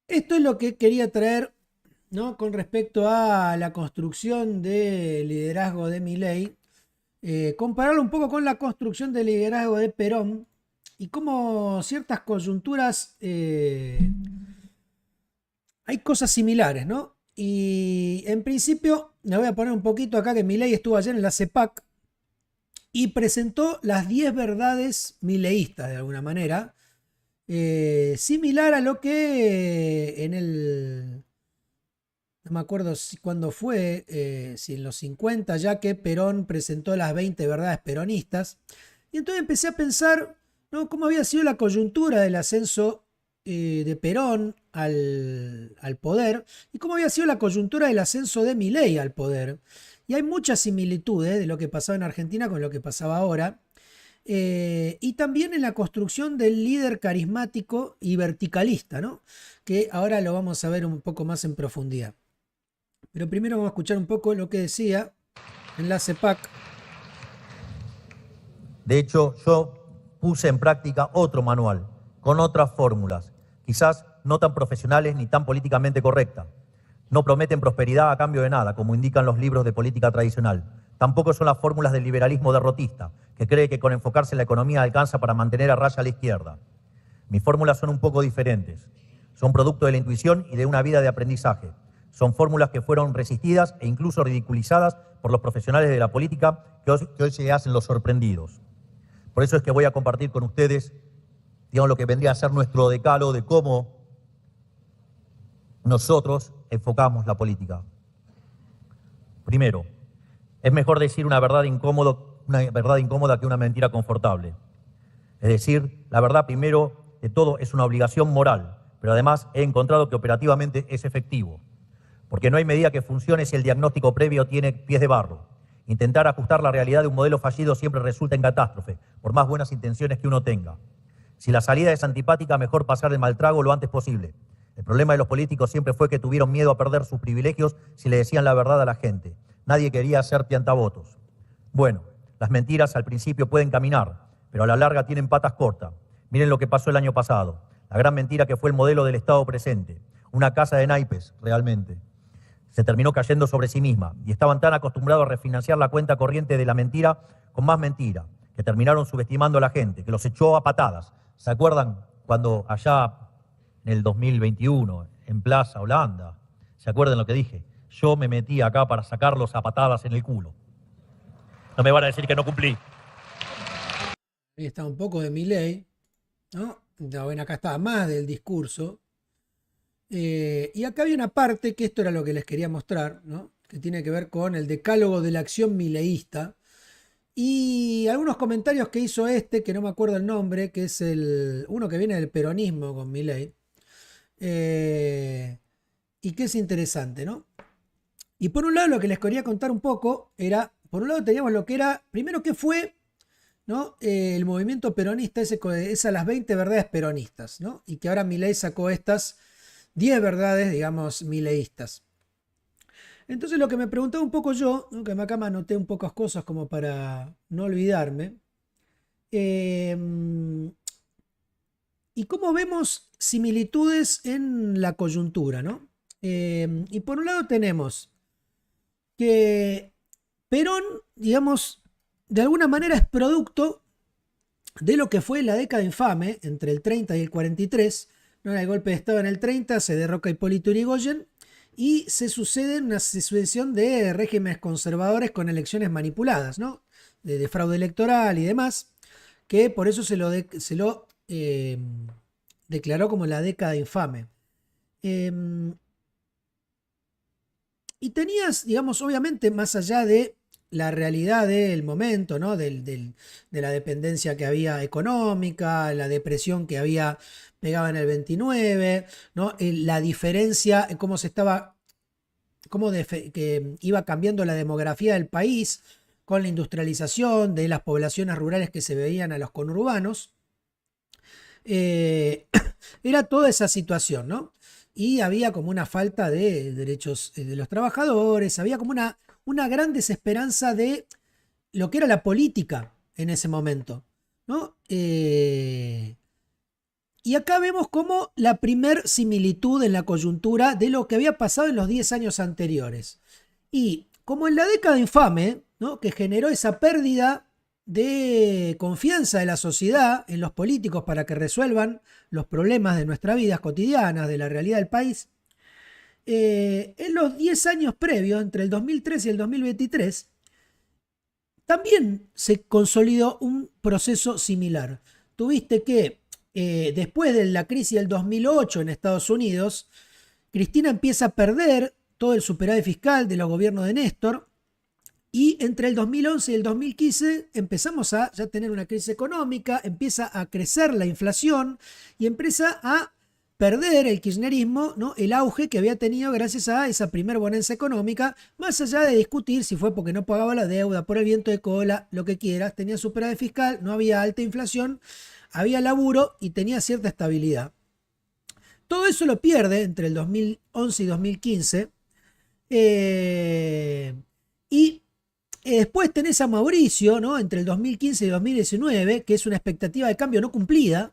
Esto es lo que quería traer, ¿no? Con respecto a la construcción del liderazgo de Milei, compararlo un poco con la construcción del liderazgo de Perón y cómo ciertas coyunturas hay cosas similares, ¿no? Y en principio, le voy a poner un poquito acá que Milei estuvo ayer en la CEPAC y presentó las 10 verdades mileístas de alguna manera, similar a lo que en el no me acuerdo si, cuándo fue, si en los 50 ya que Perón presentó las 20 verdades peronistas. Y entonces empecé a pensar, ¿no? Cómo había sido la coyuntura del ascenso de Perón al poder y cómo había sido la coyuntura del ascenso de Milei al poder. Y hay muchas similitudes de lo que pasaba en Argentina con lo que pasaba ahora. Y también en la construcción del líder carismático y verticalista, ¿no? Que ahora lo vamos a ver un poco más en profundidad. Pero primero vamos a escuchar un poco lo que decía Enlace PAC. De hecho, yo puse en práctica otro manual, con otras fórmulas, quizás no tan profesionales ni tan políticamente correctas. No prometen prosperidad a cambio de nada, como indican los libros de política tradicional. Tampoco son las fórmulas del liberalismo derrotista, que cree que con enfocarse en la economía alcanza para mantener a raya a la izquierda. Mis fórmulas son un poco diferentes. Son producto de la intuición y de una vida de aprendizaje. Son fórmulas que fueron resistidas e incluso ridiculizadas por los profesionales de la política que hoy se hacen los sorprendidos. Por eso es que voy a compartir con ustedes, digamos, lo que vendría a ser nuestro decálogo de cómo nosotros enfocamos la política. Primero, es mejor decir una verdad incómoda que una mentira confortable. Es decir, la verdad primero de todo es una obligación moral, pero además he encontrado que operativamente es efectivo, porque no hay medida que funcione si el diagnóstico previo tiene pies de barro. Intentar ajustar la realidad de un modelo fallido siempre resulta en catástrofe, por más buenas intenciones que uno tenga. Si la salida es antipática, mejor pasar el mal trago lo antes posible. El problema de los políticos siempre fue que tuvieron miedo a perder sus privilegios si le decían la verdad a la gente. Nadie quería ser piantavotos. Bueno, las mentiras al principio pueden caminar, pero a la larga tienen patas cortas. Miren lo que pasó el año pasado. La gran mentira que fue el modelo del Estado presente. Una casa de naipes, realmente. Se terminó cayendo sobre sí misma y estaban tan acostumbrados a refinanciar la cuenta corriente de la mentira con más mentira, que terminaron subestimando a la gente, que los echó a patadas. ¿Se acuerdan cuando allá en el 2021, en Plaza Holanda, se acuerdan lo que dije? Yo me metí acá para sacarlos a patadas en el culo. No me van a decir que no cumplí. Ahí está un poco de Milei, ¿no? Ya ven, acá está más del discurso. Y acá hay una parte, que esto era lo que les quería mostrar, ¿no? Que tiene que ver con el decálogo de la acción mileísta. Y algunos comentarios que hizo este, que no me acuerdo el nombre, que es uno que viene del peronismo con Milei. Y que es interesante, ¿no? Y por un lado lo que les quería contar un poco era, por un lado teníamos lo que era, primero que fue, ¿no? El movimiento peronista, esas las 20 verdades peronistas, ¿no? Y que ahora Milei sacó estas 10 verdades, digamos, mileístas. Entonces lo que me preguntaba un poco yo, ¿no? Que acá me anoté un pocas cosas como para no olvidarme, eh, y cómo vemos similitudes en la coyuntura, ¿no? Y por un lado tenemos que Perón, digamos, de alguna manera es producto de lo que fue la década infame entre el 30 y el 43, ¿no? El golpe de Estado en el 30, se derroca Hipólito Yrigoyen y se sucede una sucesión de regímenes conservadores con elecciones manipuladas, ¿no? De fraude electoral y demás, que por eso se lo declaró como la década infame. Eh, y tenías, digamos, obviamente, más allá de la realidad del momento, ¿no? De la dependencia que había económica, la depresión que había pegado en el 29, ¿no? La diferencia en cómo se estaba, que iba cambiando la demografía del país con la industrialización de las poblaciones rurales que se veían a los conurbanos. Eh, Era toda esa situación, ¿no? Y había como una falta de derechos de los trabajadores, había como una gran desesperanza de lo que era la política en ese momento, ¿no? Y acá vemos como la primer similitud en la coyuntura de lo que había pasado en los 10 años anteriores. Y como en la década infame, ¿no?, que generó esa pérdida de confianza de la sociedad en los políticos para que resuelvan los problemas de nuestras vidas cotidianas, de la realidad del país, en los 10 años previos, entre el 2003 y el 2023, también se consolidó un proceso similar. Tuviste que, después de la crisis del 2008 en Estados Unidos, Cristina empieza a perder todo el superávit fiscal de los gobiernos de Néstor, y entre el 2011 y el 2015 empezamos a ya tener una crisis económica, empieza a crecer la inflación y empieza a perder el kirchnerismo, ¿no?, el auge que había tenido gracias a esa primer bonanza económica, más allá de discutir si fue porque no pagaba la deuda, por el viento de cola, lo que quieras, tenía superávit fiscal, no había alta inflación, había laburo y tenía cierta estabilidad. Todo eso lo pierde entre el 2011 y 2015, y después tenés a Mauricio, ¿no?, entre el 2015 y 2019, que es una expectativa de cambio no cumplida,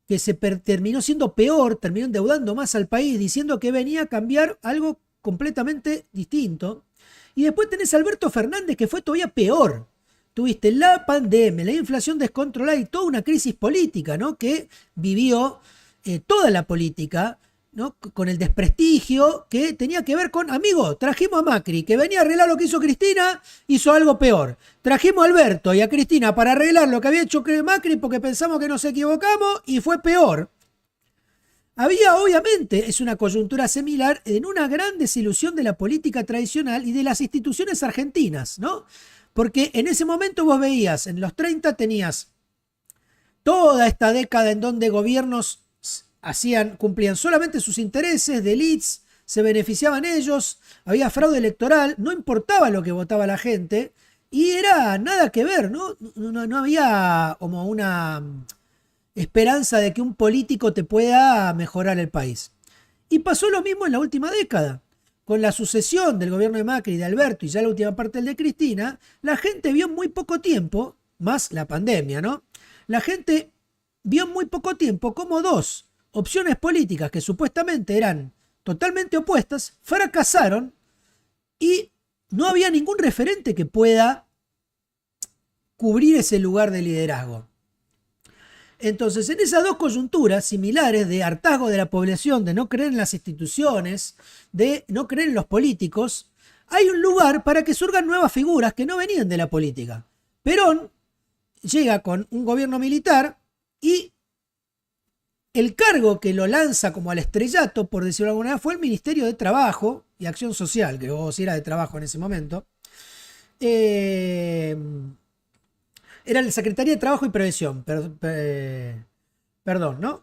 que terminó siendo peor, terminó endeudando más al país, diciendo que venía a cambiar algo completamente distinto. Y después tenés a Alberto Fernández, que fue todavía peor. Tuviste la pandemia, la inflación descontrolada y toda una crisis política, ¿no?, que vivió toda la política, ¿no?, con el desprestigio que tenía que ver con, amigo, trajimos a Macri, que venía a arreglar lo que hizo Cristina, hizo algo peor. Trajimos a Alberto y a Cristina para arreglar lo que había hecho Macri porque pensamos que nos equivocamos y fue peor. Había, obviamente, es una coyuntura similar en una gran desilusión de la política tradicional y de las instituciones argentinas, ¿no? Porque en ese momento vos veías, en los 30 tenías toda esta década en donde gobiernos cumplían solamente sus intereses de elites, se beneficiaban ellos, había fraude electoral, no importaba lo que votaba la gente y era nada que ver, ¿no? No había como una esperanza de que un político te pueda mejorar el país. Y pasó lo mismo en la última década. Con la sucesión del gobierno de Macri y de Alberto y ya la última parte del de Cristina, la gente vio en muy poco tiempo, más la pandemia, ¿no? La gente vio en muy poco tiempo como dos opciones políticas que supuestamente eran totalmente opuestas, fracasaron y no había ningún referente que pueda cubrir ese lugar de liderazgo. Entonces, en esas dos coyunturas similares de hartazgo de la población, de no creer en las instituciones, de no creer en los políticos, hay un lugar para que surjan nuevas figuras que no venían de la política. Perón llega con un gobierno militar y el cargo que lo lanza como al estrellato, por decirlo de alguna manera, fue el Ministerio de Trabajo y Acción Social, que vos era de trabajo en ese momento. Era la Secretaría de Trabajo y Prevención, perdón, ¿no?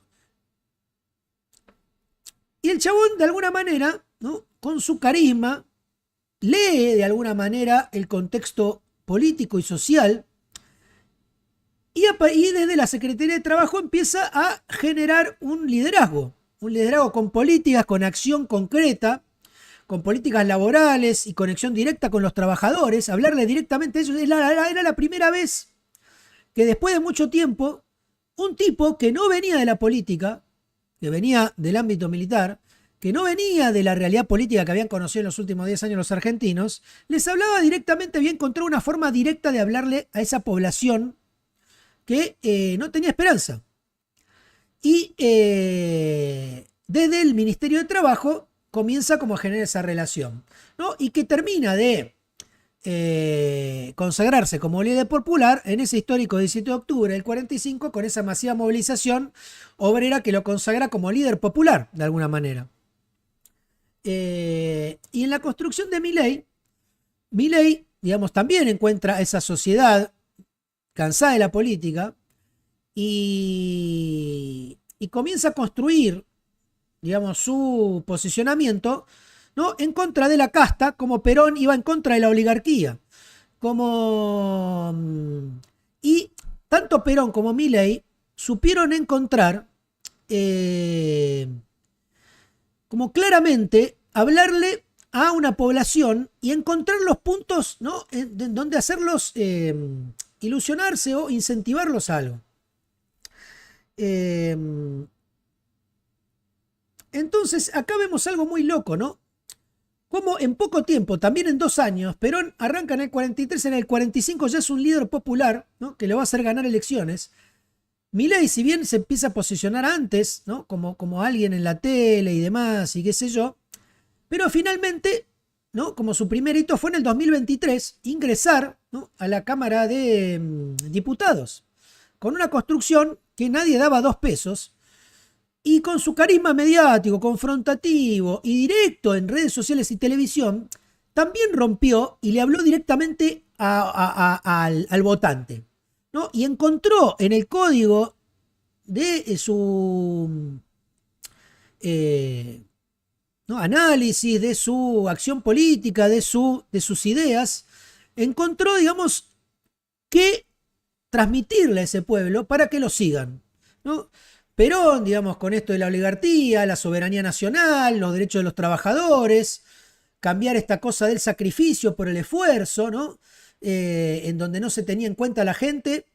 Y el chabón, de alguna manera, ¿no?, con su carisma, lee de alguna manera el contexto político y social y desde la Secretaría de Trabajo empieza a generar un liderazgo con políticas, con acción concreta, con políticas laborales y conexión directa con los trabajadores, hablarle directamente a ellos. Era la primera vez que después de mucho tiempo, un tipo que no venía de la política, que venía del ámbito militar, que no venía de la realidad política que habían conocido en los últimos 10 años los argentinos, les hablaba directamente, había encontrado una forma directa de hablarle a esa población que no tenía esperanza. Y desde el Ministerio de Trabajo comienza como a generar esa relación, ¿no? Y que termina de consagrarse como líder popular en ese histórico 17 de octubre del 45 con esa masiva movilización obrera que lo consagra como líder popular de alguna manera. Y en la construcción de Milei, digamos, también encuentra esa sociedad cansada de la política y comienza a construir, digamos, su posicionamiento, ¿no?, en contra de la casta, como Perón iba en contra de la oligarquía. Y tanto Perón como Milei supieron encontrar, como claramente, hablarle a una población y encontrar los puntos, ¿no?, en donde hacerlos ilusionarse o incentivarlos a algo. Entonces, acá vemos algo muy loco, ¿no? Como en poco tiempo, también en 2 años, Perón arranca en el 43, en el 45 ya es un líder popular, ¿no? Que le va a hacer ganar elecciones. Milei, si bien se empieza a posicionar antes, ¿no? Como alguien en la tele y demás, y qué sé yo, pero finalmente, ¿no? Como su primer hito fue en el 2023, ingresar, ¿no? A la Cámara de Diputados, con una construcción que nadie daba 2 pesos, y con su carisma mediático, confrontativo y directo en redes sociales y televisión, también rompió y le habló directamente al votante, ¿no? Y encontró en el código de su ¿no? análisis, de su acción política, de sus ideas, encontró, digamos, que transmitirle a ese pueblo para que lo sigan, ¿no? Perón, digamos, con esto de la oligarquía, la soberanía nacional, los derechos de los trabajadores, cambiar esta cosa del sacrificio por el esfuerzo, ¿no? En donde no se tenía en cuenta a la gente,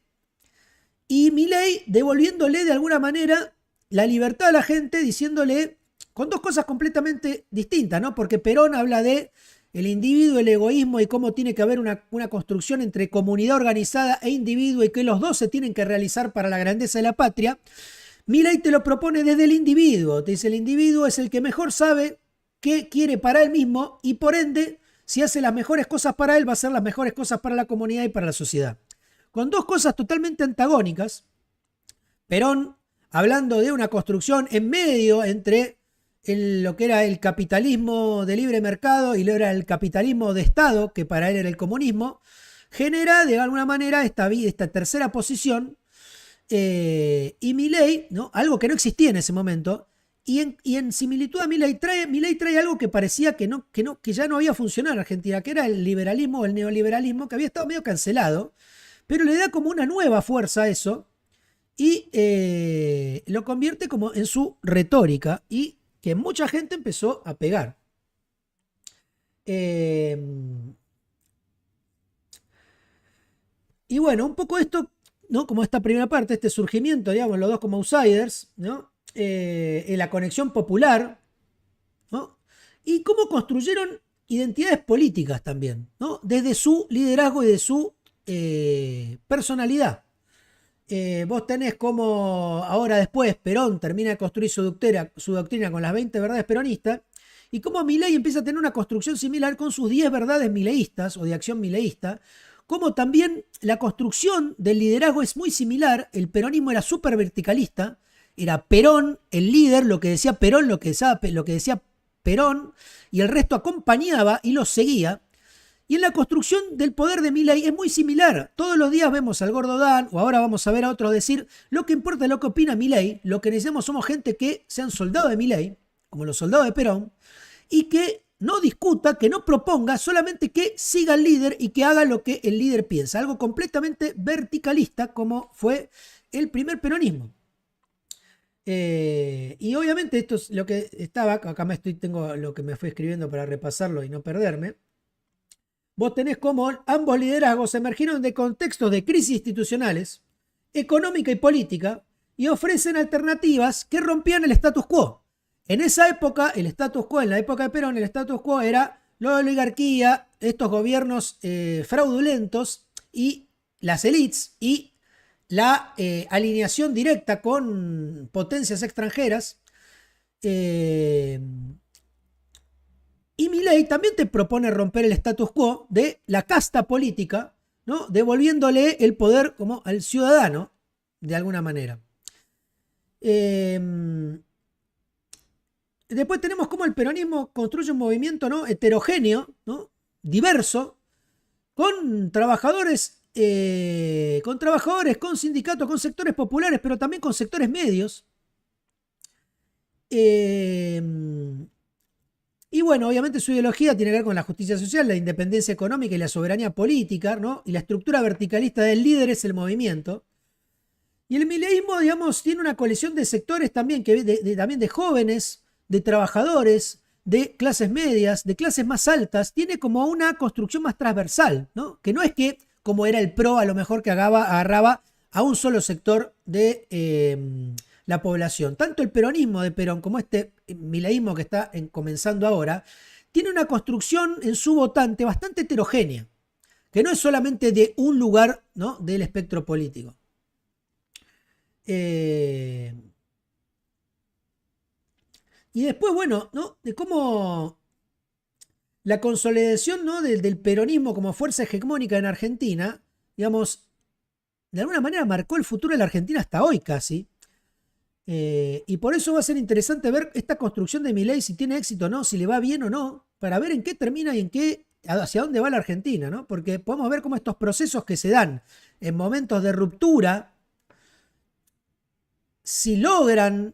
y Milei devolviéndole de alguna manera la libertad a la gente, diciéndole con 2 cosas completamente distintas, ¿no? Porque Perón habla de el individuo, el egoísmo y cómo tiene que haber una construcción entre comunidad organizada e individuo y que los dos se tienen que realizar para la grandeza de la patria. Milei te lo propone desde el individuo. Te dice, el individuo es el que mejor sabe qué quiere para él mismo y por ende, si hace las mejores cosas para él, va a hacer las mejores cosas para la comunidad y para la sociedad. Con 2 cosas totalmente antagónicas. Perón hablando de una construcción en medio entre lo que era el capitalismo de libre mercado y lo era el capitalismo de Estado, que para él era el comunismo, genera de alguna manera esta tercera posición. Y Milei, ¿no? Algo que no existía en ese momento, y en similitud a Milei trae algo que parecía que ya no había funcionado en Argentina, que era el liberalismo o el neoliberalismo, que había estado medio cancelado, pero le da como una nueva fuerza a eso y lo convierte como en su retórica y que mucha gente empezó a pegar. Y bueno, un poco esto, ¿no? Como esta primera parte, este surgimiento, digamos, los dos como outsiders, ¿no? La conexión popular, ¿no? Y cómo construyeron identidades políticas también, ¿no? Desde su liderazgo y de su personalidad. Vos tenés como ahora después Perón termina de construir su doctrina con las 20 verdades peronistas y como Milei empieza a tener una construcción similar con sus 10 verdades mileístas o de acción mileísta, como también la construcción del liderazgo es muy similar. El peronismo era súper verticalista, era Perón el líder, lo que decía Perón, lo que decía Perón, y el resto acompañaba y lo seguía. Y en la construcción del poder de Milei es muy similar. Todos los días vemos al gordo Dan, o ahora vamos a ver a otros decir, lo que importa es lo que opina Milei, lo que necesitamos somos gente que sean soldados de Milei, como los soldados de Perón, y que no discuta, que no proponga, solamente que siga al líder y que haga lo que el líder piensa. Algo completamente verticalista como fue el primer peronismo. Y obviamente esto es lo que estaba, acá tengo lo que me fui escribiendo para repasarlo y no perderme. Vos tenés como ambos liderazgos emergieron de contextos de crisis institucionales, económica y política, y ofrecen alternativas que rompían el status quo. En esa época, el status quo, en la época de Perón, el status quo era la oligarquía, estos gobiernos fraudulentos y las élites y la alineación directa con potencias extranjeras. Y Milei también te propone romper el status quo de la casta política, ¿no? Devolviéndole el poder como al ciudadano, de alguna manera. Después tenemos cómo el peronismo construye un movimiento, ¿no? Heterogéneo, ¿no? Diverso, con trabajadores, con sindicatos, con sectores populares, pero también con sectores medios. Y bueno, obviamente su ideología tiene que ver con la justicia social, la independencia económica y la soberanía política, ¿no? Y la estructura verticalista del líder es el movimiento. Y el mileísmo, digamos, tiene una colección de sectores también, también de jóvenes, de trabajadores, de clases medias, de clases más altas. Tiene como una construcción más transversal, ¿no? Que no es que, como era el PRO, a lo mejor que agarraba a un solo sector de la población. Tanto el peronismo de Perón como este mileísmo que está comenzando ahora, tiene una construcción en su votante bastante heterogénea, que no es solamente de un lugar, ¿no?, del espectro político. Y después, bueno, ¿no?, de cómo la consolidación, ¿no?, del peronismo como fuerza hegemónica en Argentina, digamos, de alguna manera marcó el futuro de la Argentina hasta hoy casi. Y por eso va a ser interesante ver esta construcción de Milei, si tiene éxito o no, si le va bien o no, para ver en qué termina y hacia dónde va la Argentina, ¿no? Porque podemos ver cómo estos procesos que se dan en momentos de ruptura, si logran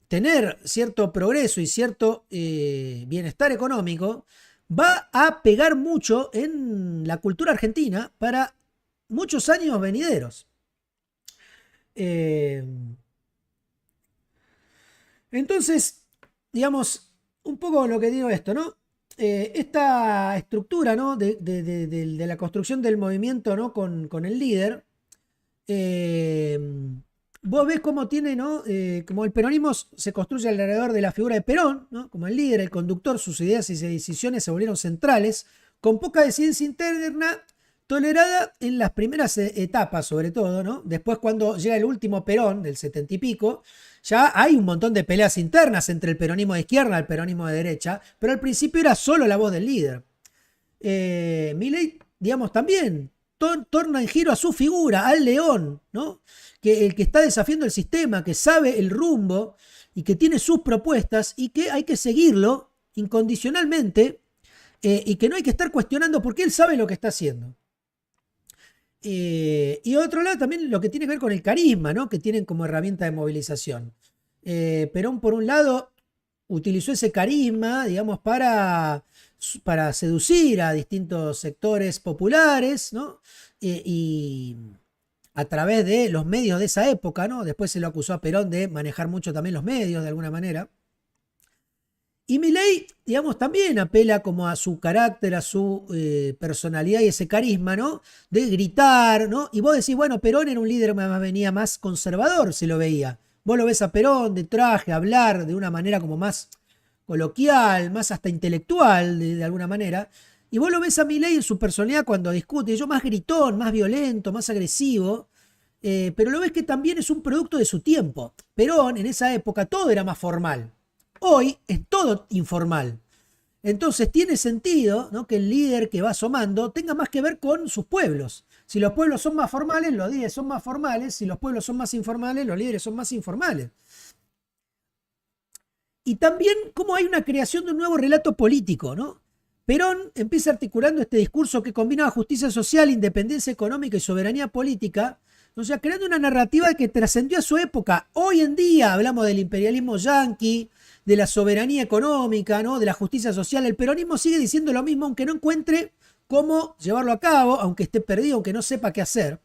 tener cierto progreso y cierto bienestar económico, va a pegar mucho en la cultura argentina para muchos años venideros. Entonces, digamos, un poco lo que digo esto, ¿no? Esta estructura, ¿no?, de la construcción del movimiento, ¿no?, con el líder, vos ves cómo tiene, ¿no?, como el peronismo se construye alrededor de la figura de Perón, ¿no?, como el líder, el conductor, sus ideas y decisiones se volvieron centrales, con poca disidencia interna, tolerada en las primeras etapas, sobre todo, ¿no? Después, cuando llega el último Perón, del 70 y pico, ya hay un montón de peleas internas entre el peronismo de izquierda y el peronismo de derecha, pero al principio era solo la voz del líder. Milei, digamos, también torna en giro a su figura, al león, ¿no?, que el que está desafiando el sistema, que sabe el rumbo y que tiene sus propuestas y que hay que seguirlo incondicionalmente, y que no hay que estar cuestionando porque él sabe lo que está haciendo. Y otro lado también lo que tiene que ver con el carisma, ¿no?, que tienen como herramienta de movilización. Perón, por un lado, utilizó ese carisma, digamos, para seducir a distintos sectores populares, ¿no? Y a través de los medios de esa época, ¿no? Después se lo acusó a Perón de manejar mucho también los medios, de alguna manera. Y Milei, digamos, también apela como a su carácter, a su personalidad y ese carisma, ¿no?, de gritar, ¿no? Y vos decís, bueno, Perón era un líder que venía más conservador, se lo veía. Vos lo ves a Perón de traje, hablar de una manera como más coloquial, más hasta intelectual, de alguna manera. Y vos lo ves a Milei en su personalidad cuando discute, yo más gritón, más violento, más agresivo. Pero lo ves que también es un producto de su tiempo. Perón, en esa época, todo era más formal. Hoy es todo informal. Entonces tiene sentido, ¿no?, que el líder que va asomando tenga más que ver con sus pueblos. Si los pueblos son más formales, los líderes son más formales. Si los pueblos son más informales, los líderes son más informales. Y también cómo hay una creación de un nuevo relato político, ¿no? Perón empieza articulando este discurso que combinaba justicia social, independencia económica y soberanía política, o sea, creando una narrativa que trascendió a su época. Hoy en día hablamos del imperialismo yanqui, de la soberanía económica, ¿no?, de la justicia social. El peronismo sigue diciendo lo mismo, aunque no encuentre cómo llevarlo a cabo, aunque esté perdido, aunque no sepa qué hacer.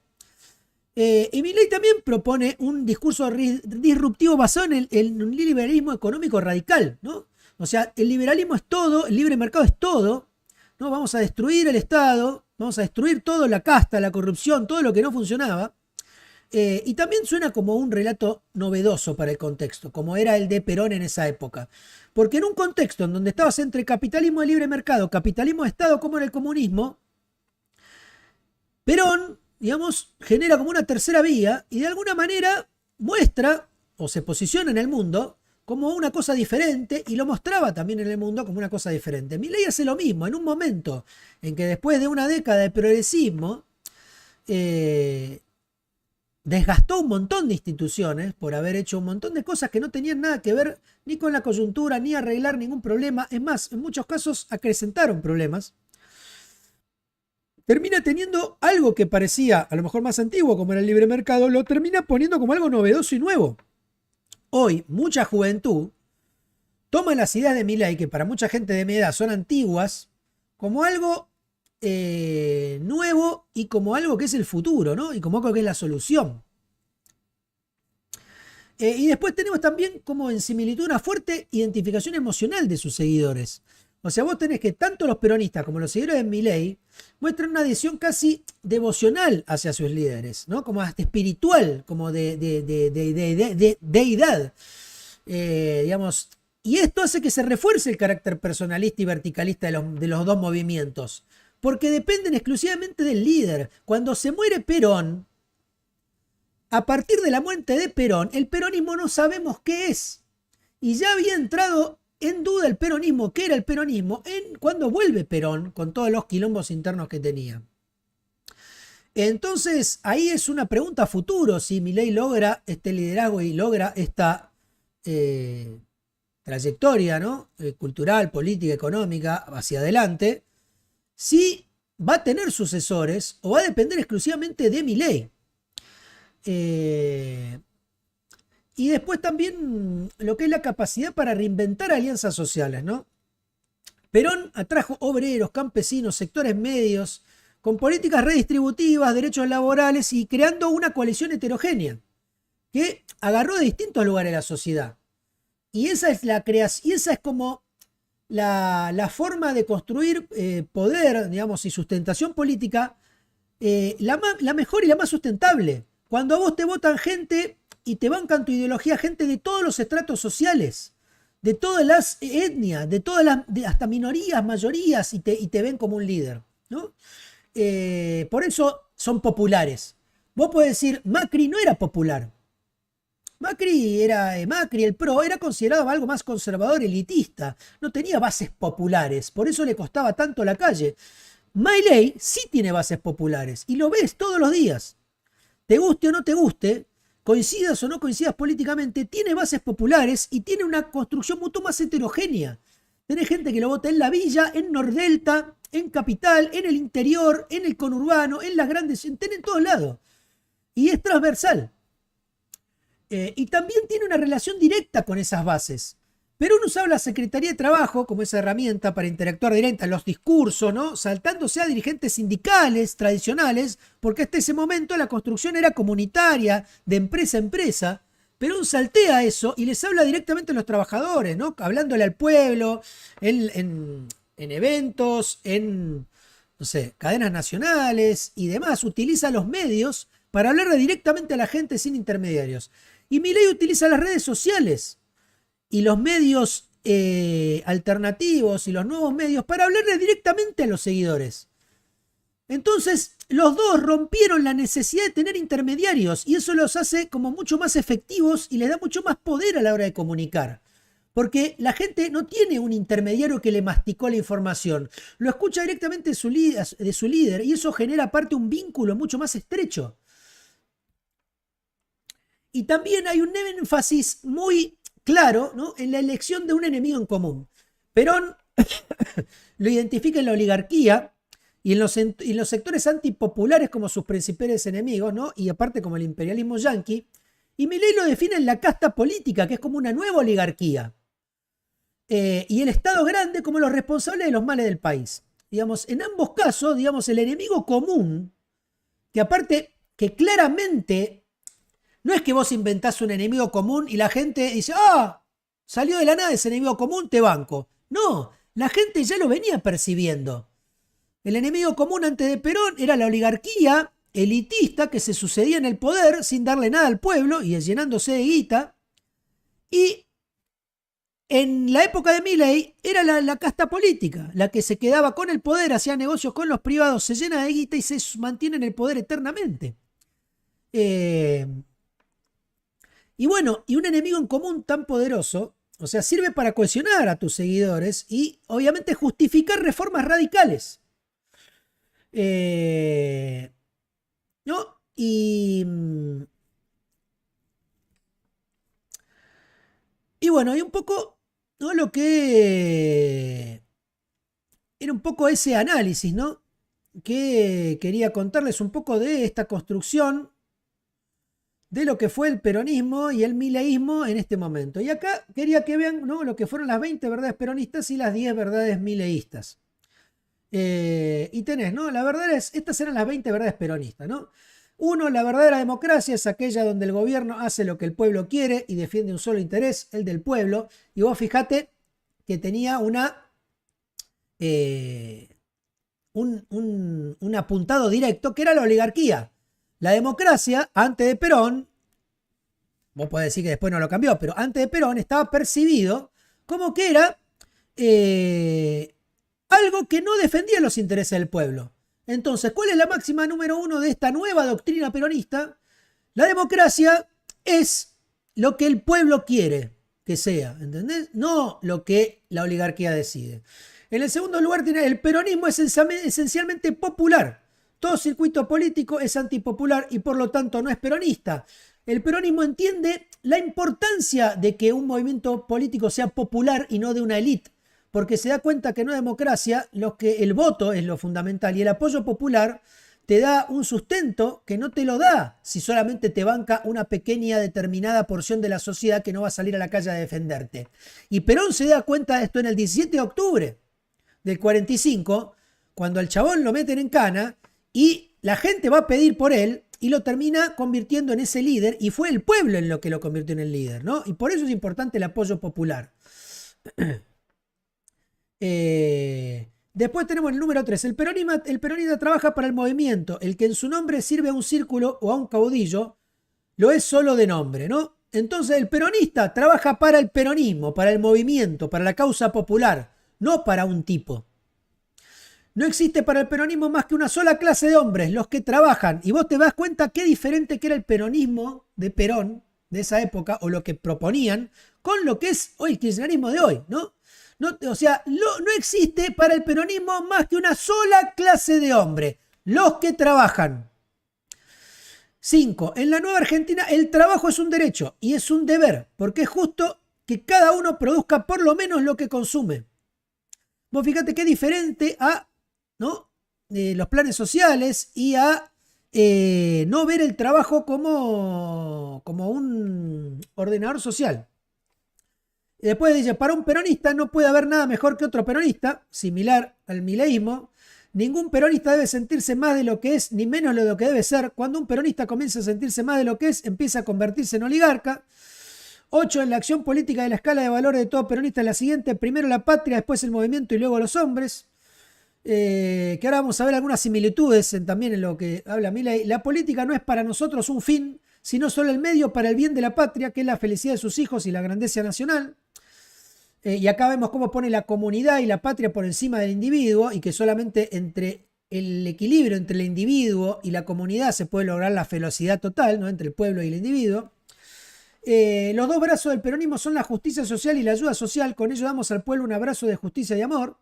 Y Milei también propone un discurso disruptivo basado en un liberalismo económico radical, ¿no? O sea, el liberalismo es todo, el libre mercado es todo, ¿no? Vamos a destruir el Estado, vamos a destruir todo, la casta, la corrupción, todo lo que no funcionaba. Y también suena como un relato novedoso para el contexto, como era el de Perón en esa época. Porque en un contexto en donde estabas entre capitalismo de libre mercado, capitalismo de Estado, como en el comunismo, Perón, digamos, genera como una tercera vía y de alguna manera muestra o se posiciona en el mundo como una cosa diferente y lo mostraba también en el mundo como una cosa diferente. Milei hace lo mismo en un momento en que después de una década de progresismo, desgastó un montón de instituciones por haber hecho un montón de cosas que no tenían nada que ver ni con la coyuntura, ni arreglar ningún problema. Es más, en muchos casos acrecentaron problemas. Termina teniendo algo que parecía a lo mejor más antiguo, como era el libre mercado, lo termina poniendo como algo novedoso y nuevo. Hoy, mucha juventud toma las ideas de Milei, que para mucha gente de mi edad son antiguas, como algo nuevo y como algo que es el futuro, ¿no? Y como algo que es la solución. Y después tenemos también como en similitud una fuerte identificación emocional de sus seguidores. O sea, vos tenés que tanto los peronistas como los seguidores de Milei muestran una adhesión casi devocional hacia sus líderes, ¿no? Como hasta espiritual, como de deidad, digamos. Y esto hace que se refuerce el carácter personalista y verticalista de los dos movimientos, porque dependen exclusivamente del líder. Cuando se muere Perón, a partir de la muerte de Perón, el peronismo no sabemos qué es. Y ya había entrado en duda el peronismo, qué era el peronismo, cuando vuelve Perón, con todos los quilombos internos que tenía. Entonces, ahí es una pregunta a futuro, si Milei logra este liderazgo y logra esta trayectoria, ¿no? Cultural, política, económica, hacia adelante, si va a tener sucesores o va a depender exclusivamente de Milei. Y después también lo que es la capacidad para reinventar alianzas sociales, ¿no? Perón atrajo obreros, campesinos, sectores medios, con políticas redistributivas, derechos laborales y creando una coalición heterogénea que agarró de distintos lugares de la sociedad. Y esa es la creación, y esa es como la forma de construir poder, digamos, y sustentación política, la mejor y la más sustentable. Cuando a vos te votan gente y te bancan tu ideología, gente de todos los estratos sociales, de todas las etnias, de todas las, hasta minorías, mayorías, y te ven como un líder, ¿no? Por eso son populares. Vos podés decir, Macri no era popular. Macri, el PRO, era considerado algo más conservador, elitista. No tenía bases populares, por eso le costaba tanto la calle. Milei sí tiene bases populares y lo ves todos los días. Te guste o no te guste, coincidas o no coincidas políticamente, tiene bases populares y tiene una construcción mucho más heterogénea. Tenés gente que lo vota en la villa, en Nordelta, en Capital, en el interior, en el conurbano, en las grandes, en todos lados. Y es transversal. Y también tiene una relación directa con esas bases. Perón usaba la Secretaría de Trabajo como esa herramienta para interactuar directa en los discursos, ¿no? Saltándose a dirigentes sindicales tradicionales, porque hasta ese momento la construcción era comunitaria, de empresa a empresa. Perón saltea eso y les habla directamente a los trabajadores, ¿no? Hablándole al pueblo, en eventos, en, no sé, cadenas nacionales y demás. Utiliza los medios para hablarle directamente a la gente sin intermediarios. Y Milei utiliza las redes sociales y los medios alternativos y los nuevos medios para hablarle directamente a los seguidores. Entonces, los dos rompieron la necesidad de tener intermediarios y eso los hace como mucho más efectivos y les da mucho más poder a la hora de comunicar. Porque la gente no tiene un intermediario que le masticó la información. Lo escucha directamente de su líder y eso genera aparte un vínculo mucho más estrecho. Y también hay un énfasis muy claro, ¿no?, en la elección de un enemigo en común. Perón lo identifica en la oligarquía y en los sectores antipopulares como sus principales enemigos, ¿no?, y aparte como el imperialismo yanqui. Y Milei lo define en la casta política, que es como una nueva oligarquía. Y el Estado grande como los responsables de los males del país. Digamos, en ambos casos, digamos, el enemigo común, que aparte, que claramente... No es que vos inventás un enemigo común y la gente dice, salió de la nada ese enemigo común, te banco. No, la gente ya lo venía percibiendo. El enemigo común antes de Perón era la oligarquía elitista que se sucedía en el poder sin darle nada al pueblo y llenándose de guita. Y en la época de Milei era la casta política, la que se quedaba con el poder, hacía negocios con los privados, se llena de guita y se mantiene en el poder eternamente. Y bueno, y un enemigo en común tan poderoso, o sea, sirve para cohesionar a tus seguidores y obviamente justificar reformas radicales. ¿No? Y bueno, hay un poco, ¿no?, lo que era un poco ese análisis, ¿no?, que quería contarles un poco de esta construcción de lo que fue el peronismo y el mileísmo en este momento. Y acá quería que vean, ¿no?, lo que fueron las 20 verdades peronistas y las 10 verdades mileístas. Y tenés, ¿no? La verdad es, estas eran las 20 verdades peronistas, ¿no? 1, la verdadera democracia es aquella donde el gobierno hace lo que el pueblo quiere y defiende un solo interés, el del pueblo. Y vos fijate que tenía una un apuntado directo, que era la oligarquía. La democracia, antes de Perón, vos podés decir que después no lo cambió, pero antes de Perón estaba percibido como que era algo que no defendía los intereses del pueblo. Entonces, ¿cuál es la máxima número 1 de esta nueva doctrina peronista? La democracia es lo que el pueblo quiere que sea, ¿entendés? No lo que la oligarquía decide. En el segundo lugar tiene el peronismo es esencialmente popular. Todo circuito político es antipopular y por lo tanto no es peronista. El peronismo entiende la importancia de que un movimiento político sea popular y no de una élite, porque se da cuenta que en una democracia el voto es lo fundamental y el apoyo popular te da un sustento que no te lo da si solamente te banca una pequeña determinada porción de la sociedad que no va a salir a la calle a defenderte. Y Perón se da cuenta de esto en el 17 de octubre del 45, cuando al chabón lo meten en cana y la gente va a pedir por él y lo termina convirtiendo en ese líder, y fue el pueblo en lo que lo convirtió en el líder, ¿no? Y por eso es importante el apoyo popular. Después tenemos el número 3. El peronista trabaja para el movimiento. El que en su nombre sirve a un círculo o a un caudillo lo es solo de nombre, ¿no? Entonces el peronista trabaja para el peronismo, para el movimiento, para la causa popular, no para un tipo. No existe para el peronismo más que una sola clase de hombres, los que trabajan. Y vos te das cuenta qué diferente que era el peronismo de Perón de esa época, o lo que proponían, con lo que es hoy el kirchnerismo de hoy, ¿no? No existe para el peronismo más que una sola clase de hombres, los que trabajan. 5. En la nueva Argentina el trabajo es un derecho y es un deber, porque es justo que cada uno produzca por lo menos lo que consume. Vos fíjate qué diferente a, ¿no? Los planes sociales y a no ver el trabajo como un ordenador social. Y después dice, para un peronista no puede haber nada mejor que otro peronista, similar al mileísmo. Ningún peronista debe sentirse más de lo que es, ni menos de lo que debe ser. Cuando un peronista comienza a sentirse más de lo que es, empieza a convertirse en oligarca. 8. En la acción política de la escala de valores de todo peronista es la siguiente. Primero la patria, después el movimiento y luego los hombres. Que ahora vamos a ver algunas similitudes también en lo que habla Milei. La política no es para nosotros un fin, sino solo el medio para el bien de la patria, que es la felicidad de sus hijos y la grandeza nacional. Y acá vemos cómo pone la comunidad y la patria por encima del individuo, y que solamente entre el equilibrio entre el individuo y la comunidad se puede lograr la felicidad total, ¿no? Entre el pueblo y el individuo. Los dos brazos del peronismo son la justicia social y la ayuda social. Con ello damos al pueblo un abrazo de justicia y amor.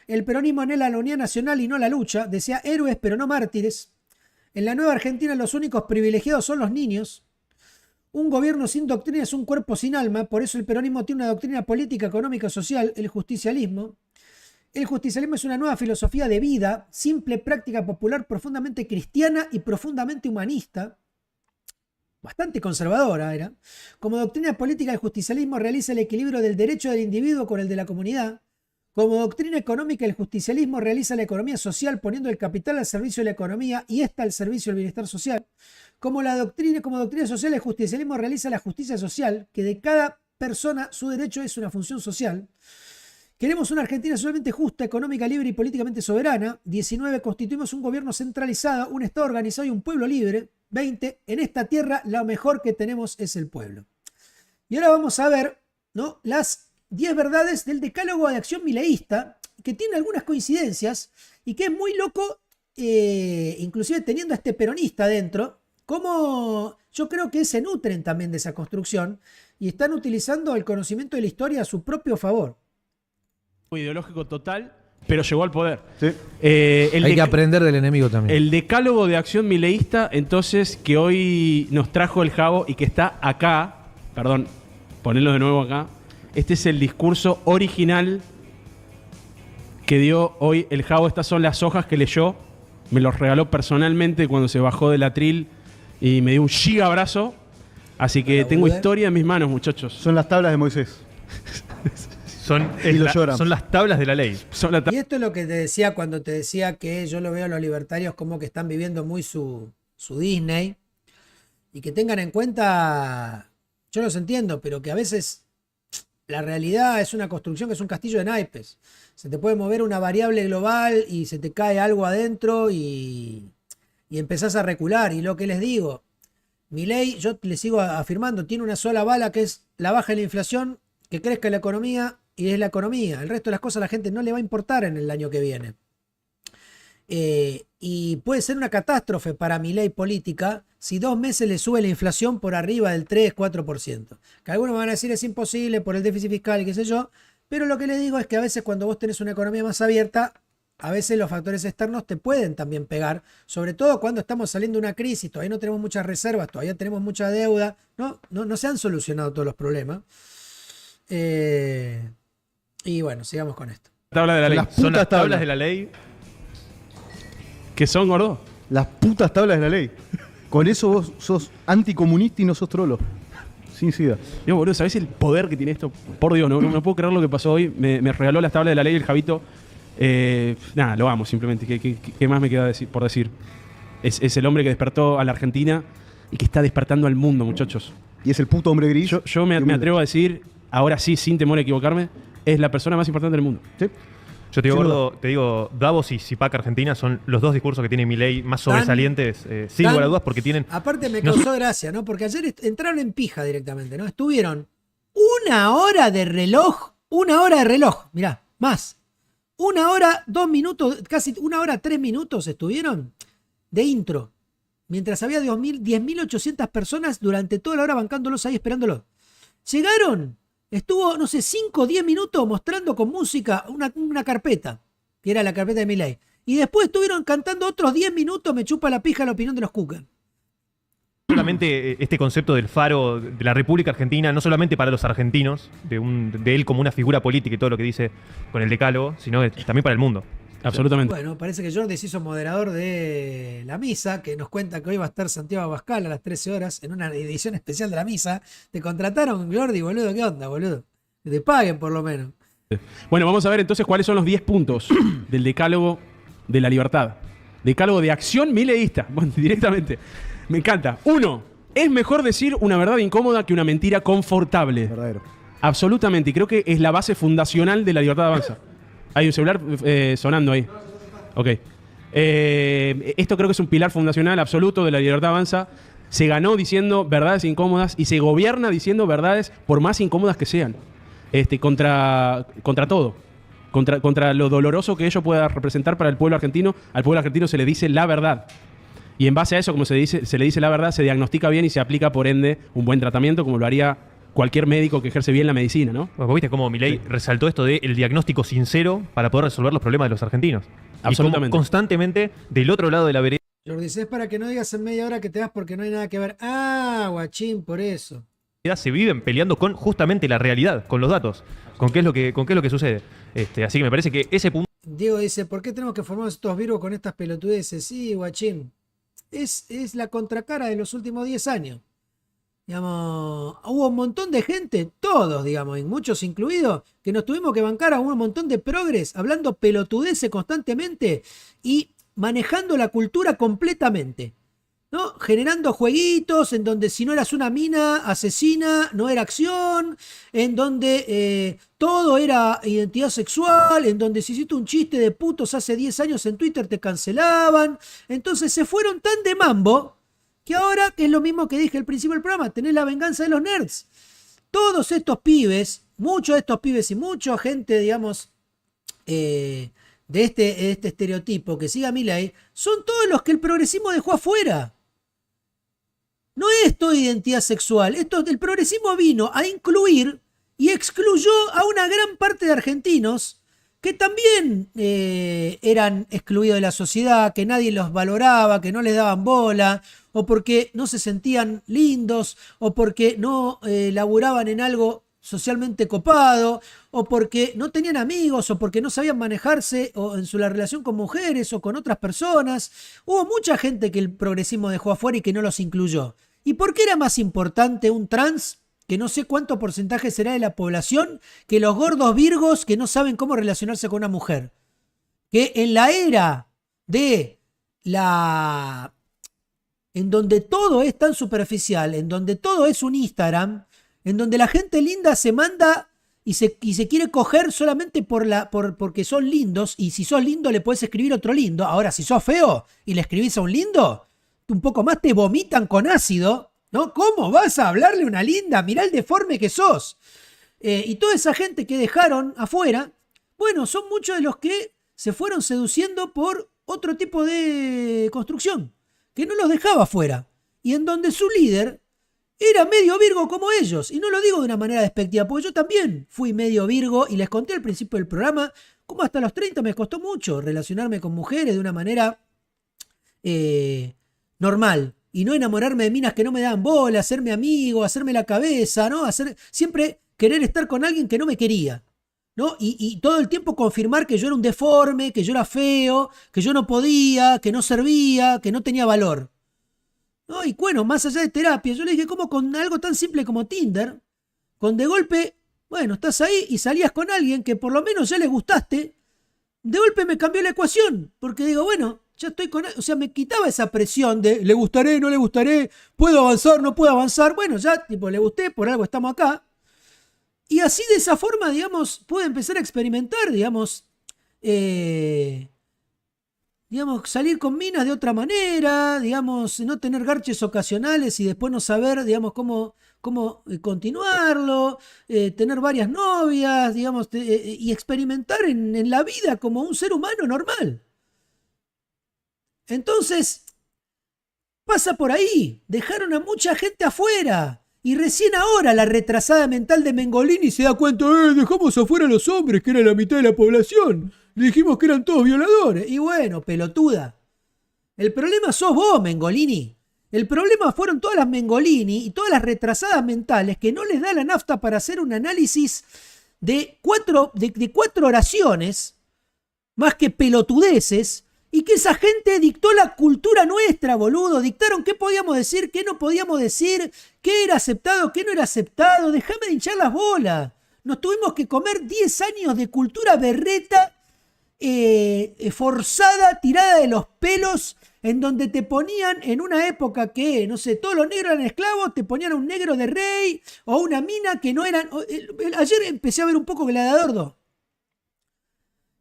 El peronismo anhela la unidad nacional y no la lucha. Desea héroes pero no mártires. En la nueva Argentina los únicos privilegiados son los niños. Un gobierno sin doctrina es un cuerpo sin alma. Por eso el peronismo tiene una doctrina política, económica, social, el justicialismo. El justicialismo es una nueva filosofía de vida, simple, práctica, popular, profundamente cristiana y profundamente humanista. Bastante conservadora era. Como doctrina política, el justicialismo realiza el equilibrio del derecho del individuo con el de la comunidad. Como doctrina económica, el justicialismo realiza la economía social poniendo el capital al servicio de la economía y esta al servicio del bienestar social. Como doctrina social, el justicialismo realiza la justicia social, que de cada persona su derecho es una función social. Queremos una Argentina socialmente justa, económica, libre y políticamente soberana. 19. Constituimos un gobierno centralizado, un Estado organizado y un pueblo libre. 20. En esta tierra lo mejor que tenemos es el pueblo. Y ahora vamos a ver, ¿no?, las 10 verdades del decálogo de acción mileísta, que tiene algunas coincidencias y que es muy loco, inclusive teniendo a este peronista dentro, como yo creo que se nutren también de esa construcción y están utilizando el conocimiento de la historia a su propio favor. Ideológico total, pero llegó al poder. Sí. Hay que aprender del enemigo también. El decálogo de acción mileísta, entonces, que hoy nos trajo el Javo y que está acá, perdón, ponelo de nuevo acá. Este es el discurso original que dio hoy el Javo. Estas son las hojas que leyó. Me los regaló personalmente cuando se bajó del atril y me dio un giga abrazo. Así que tengo historia en mis manos, muchachos. Son las tablas de Moisés. Son las tablas de la ley. Y esto es lo que te decía cuando te decía que yo lo veo a los libertarios como que están viviendo muy su Disney. Y que tengan en cuenta, yo los entiendo, pero que a veces la realidad es una construcción que es un castillo de naipes. Se te puede mover una variable global y se te cae algo adentro y empezás a recular. Y lo que les digo, Milei, yo les sigo afirmando, tiene una sola bala que es la baja de la inflación, que crezca la economía y es la economía. El resto de las cosas a la gente no le va a importar en el año que viene. Y puede ser una catástrofe para Milei política si 2 meses le sube la inflación por arriba del 3-4%. Que algunos van a decir es imposible por el déficit fiscal y qué sé yo, pero lo que les digo es que a veces cuando vos tenés una economía más abierta, a veces los factores externos te pueden también pegar, sobre todo cuando estamos saliendo de una crisis, todavía no tenemos muchas reservas, todavía tenemos mucha deuda, no se han solucionado todos los problemas. Y bueno, sigamos con esto. Tabla de la ley. Son las tablas de la ley. ¿Qué son, gordo? Las putas tablas de la ley. Con eso vos sos anticomunista y no sos trolo. Sin sida. Digo, boludo, ¿sabés el poder que tiene esto? Por Dios, no puedo creer lo que pasó hoy. Me regaló las tablas de la ley el Javito. Nada, lo amo simplemente. ¿Qué más me queda por decir? Es el hombre que despertó a la Argentina y que está despertando al mundo, muchachos. Y es el puto hombre gris. Yo me atrevo a decir, ahora sí, sin temor a equivocarme, es la persona más importante del mundo. ¿Sí? Yo te digo, gordo, Davos y CIPAC Argentina son los 2 discursos que tiene Milei más sobresalientes, sin lugar a dudas, porque tienen... Aparte me causó gracia, ¿no? Porque ayer entraron en pija directamente, ¿no? Estuvieron 1 hora de reloj, mirá, más. 1 hora, 2 minutos, casi 1 hora, 3 minutos estuvieron de intro. Mientras había 10.800 personas durante toda la hora bancándolos ahí, esperándolos. Llegaron... Estuvo, no sé, 5 o 10 minutos mostrando con música una carpeta, que era la carpeta de Milei. Y después estuvieron cantando otros 10 minutos, me chupa la pija la opinión de los Cucan. Solamente este concepto del faro de la República Argentina, no solamente para los argentinos, de él como una figura política y todo lo que dice con el decálogo, sino también para el mundo. Absolutamente. Bueno, parece que Jordi se hizo moderador de la misa, que nos cuenta que hoy va a estar Santiago Abascal a las 13 horas en una edición especial de la misa. Te contrataron, Jordi, boludo, ¿qué onda, boludo? Que te paguen por lo menos. Bueno, vamos a ver entonces cuáles son los 10 puntos del decálogo de la libertad. Decálogo de acción mileísta. Bueno, directamente. Me encanta. 1. Es mejor decir una verdad incómoda que una mentira confortable. Verdadero. Absolutamente. Y creo que es la base fundacional de la libertad de avanza. Hay un celular sonando ahí. Ok. Esto creo que es un pilar fundacional absoluto de la libertad avanza. Se ganó diciendo verdades incómodas y se gobierna diciendo verdades por más incómodas que sean. Contra todo. Contra lo doloroso que ello pueda representar para el pueblo argentino. Al pueblo argentino se le dice la verdad. Y en base a eso, como se le dice la verdad, se diagnostica bien y se aplica, por ende, un buen tratamiento, como lo haría cualquier médico que ejerce bien la medicina, ¿no? Bueno, viste cómo Milei resaltó esto del diagnóstico sincero para poder resolver los problemas de los argentinos. Absolutamente. Y como constantemente, del otro lado de la vereda... Jordi, es para que no digas en media hora que te vas porque no hay nada que ver. Ah, guachín, por eso. se viven peleando con justamente la realidad, con los datos, con qué es lo que sucede. Así que me parece que ese punto... Diego dice, ¿por qué tenemos que formar estos virus con estas pelotudeces? Sí, guachín. Es la contracara de los últimos 10 años. Digamos, hubo un montón de gente, todos, digamos, y muchos incluidos, que nos tuvimos que bancar a un montón de progres, hablando pelotudeces constantemente y manejando la cultura completamente, ¿no? Generando jueguitos en donde si no eras una mina asesina, no era acción, en donde todo era identidad sexual, en donde si hiciste un chiste de putos hace 10 años en Twitter te cancelaban. Entonces se fueron tan de mambo que ahora, que es lo mismo que dije al principio del programa, tenés la venganza de los nerds. Todos estos pibes, muchos de estos pibes y mucha gente, digamos, de este estereotipo que siga Milei, son todos los que el progresismo dejó afuera. No es toda identidad sexual. El progresismo vino a incluir y excluyó a una gran parte de argentinos que también eran excluidos de la sociedad, que nadie los valoraba, que no les daban bola, o porque no se sentían lindos, o porque no laburaban en algo socialmente copado, o porque no tenían amigos, o porque no sabían manejarse o en la relación con mujeres o con otras personas. Hubo mucha gente que el progresismo dejó afuera y que no los incluyó. ¿Y por qué era más importante un trans, que no sé cuánto porcentaje será de la población, que los gordos virgos que no saben cómo relacionarse con una mujer? Que en la era en donde todo es tan superficial, en donde todo es un Instagram, en donde la gente linda se manda y se quiere coger solamente porque son lindos, y si sos lindo le podés escribir otro lindo. Ahora, si sos feo y le escribís a un lindo, un poco más te vomitan con ácido, ¿no? ¿Cómo vas a hablarle a una linda? Mirá el deforme que sos. Y toda esa gente que dejaron afuera, bueno, son muchos de los que se fueron seduciendo por otro tipo de construcción, que no los dejaba afuera, y en donde su líder era medio Virgo como ellos. Y no lo digo de una manera despectiva, porque yo también fui medio Virgo, y les conté al principio del programa cómo hasta los 30 me costó mucho relacionarme con mujeres de una manera normal, y no enamorarme de minas que no me daban bola, hacerme amigo, hacerme la cabeza, ¿no? Siempre querer estar con alguien que no me quería, ¿no? Y todo el tiempo confirmar que yo era un deforme, que yo era feo, que yo no podía, que no servía, que no tenía valor, ¿no? Y bueno, más allá de terapia, yo le dije, ¿cómo con algo tan simple como Tinder, con de golpe, bueno, estás ahí y salías con alguien que por lo menos ya le gustaste, de golpe me cambió la ecuación, porque digo, bueno, ya estoy con... O sea, me quitaba esa presión de le gustaré, no le gustaré, puedo avanzar, no puedo avanzar. Bueno, ya, tipo, le gusté, por algo estamos acá. Y así de esa forma, digamos, pude empezar a experimentar, digamos, salir con minas de otra manera, digamos, no tener garches ocasionales y después no saber, digamos, cómo continuarlo, tener varias novias, digamos, y experimentar en la vida como un ser humano normal. Entonces, pasa por ahí, dejaron a mucha gente afuera. Y recién ahora la retrasada mental de Mengolini se da cuenta, dejamos afuera a los hombres, que era la mitad de la población. Le dijimos que eran todos violadores. Y bueno, pelotuda. El problema sos vos, Mengolini. El problema fueron todas las Mengolini y todas las retrasadas mentales que no les da la nafta para hacer un análisis de cuatro oraciones, más que pelotudeces, y que esa gente dictó la cultura nuestra, boludo. Dictaron qué podíamos decir, qué no podíamos decir, qué era aceptado, qué no era aceptado. Déjame de hinchar las bolas. Nos tuvimos que comer 10 años de cultura berreta, forzada, tirada de los pelos, en donde te ponían en una época que, no sé, todos los negros eran esclavos, te ponían a un negro de rey o una mina que no eran... Ayer empecé a ver un poco Gladiador 2.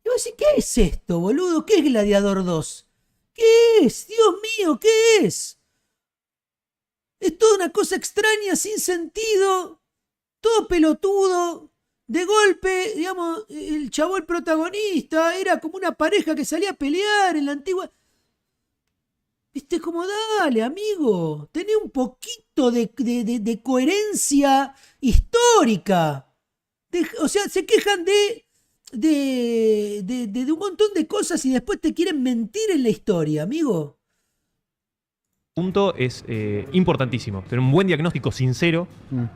Y vos decís, ¿qué es esto, boludo? ¿Qué es Gladiador 2? ¿Qué es? Dios mío, ¿qué es? Es toda una cosa extraña, sin sentido, todo pelotudo. De golpe, digamos, el chabón protagonista era como una pareja que salía a pelear en la antigua... Viste, como dale, amigo, tené un poquito de coherencia histórica. O sea, se quejan de un montón de cosas y después te quieren mentir en la historia, amigo. Punto es importantísimo. Tener un buen diagnóstico sincero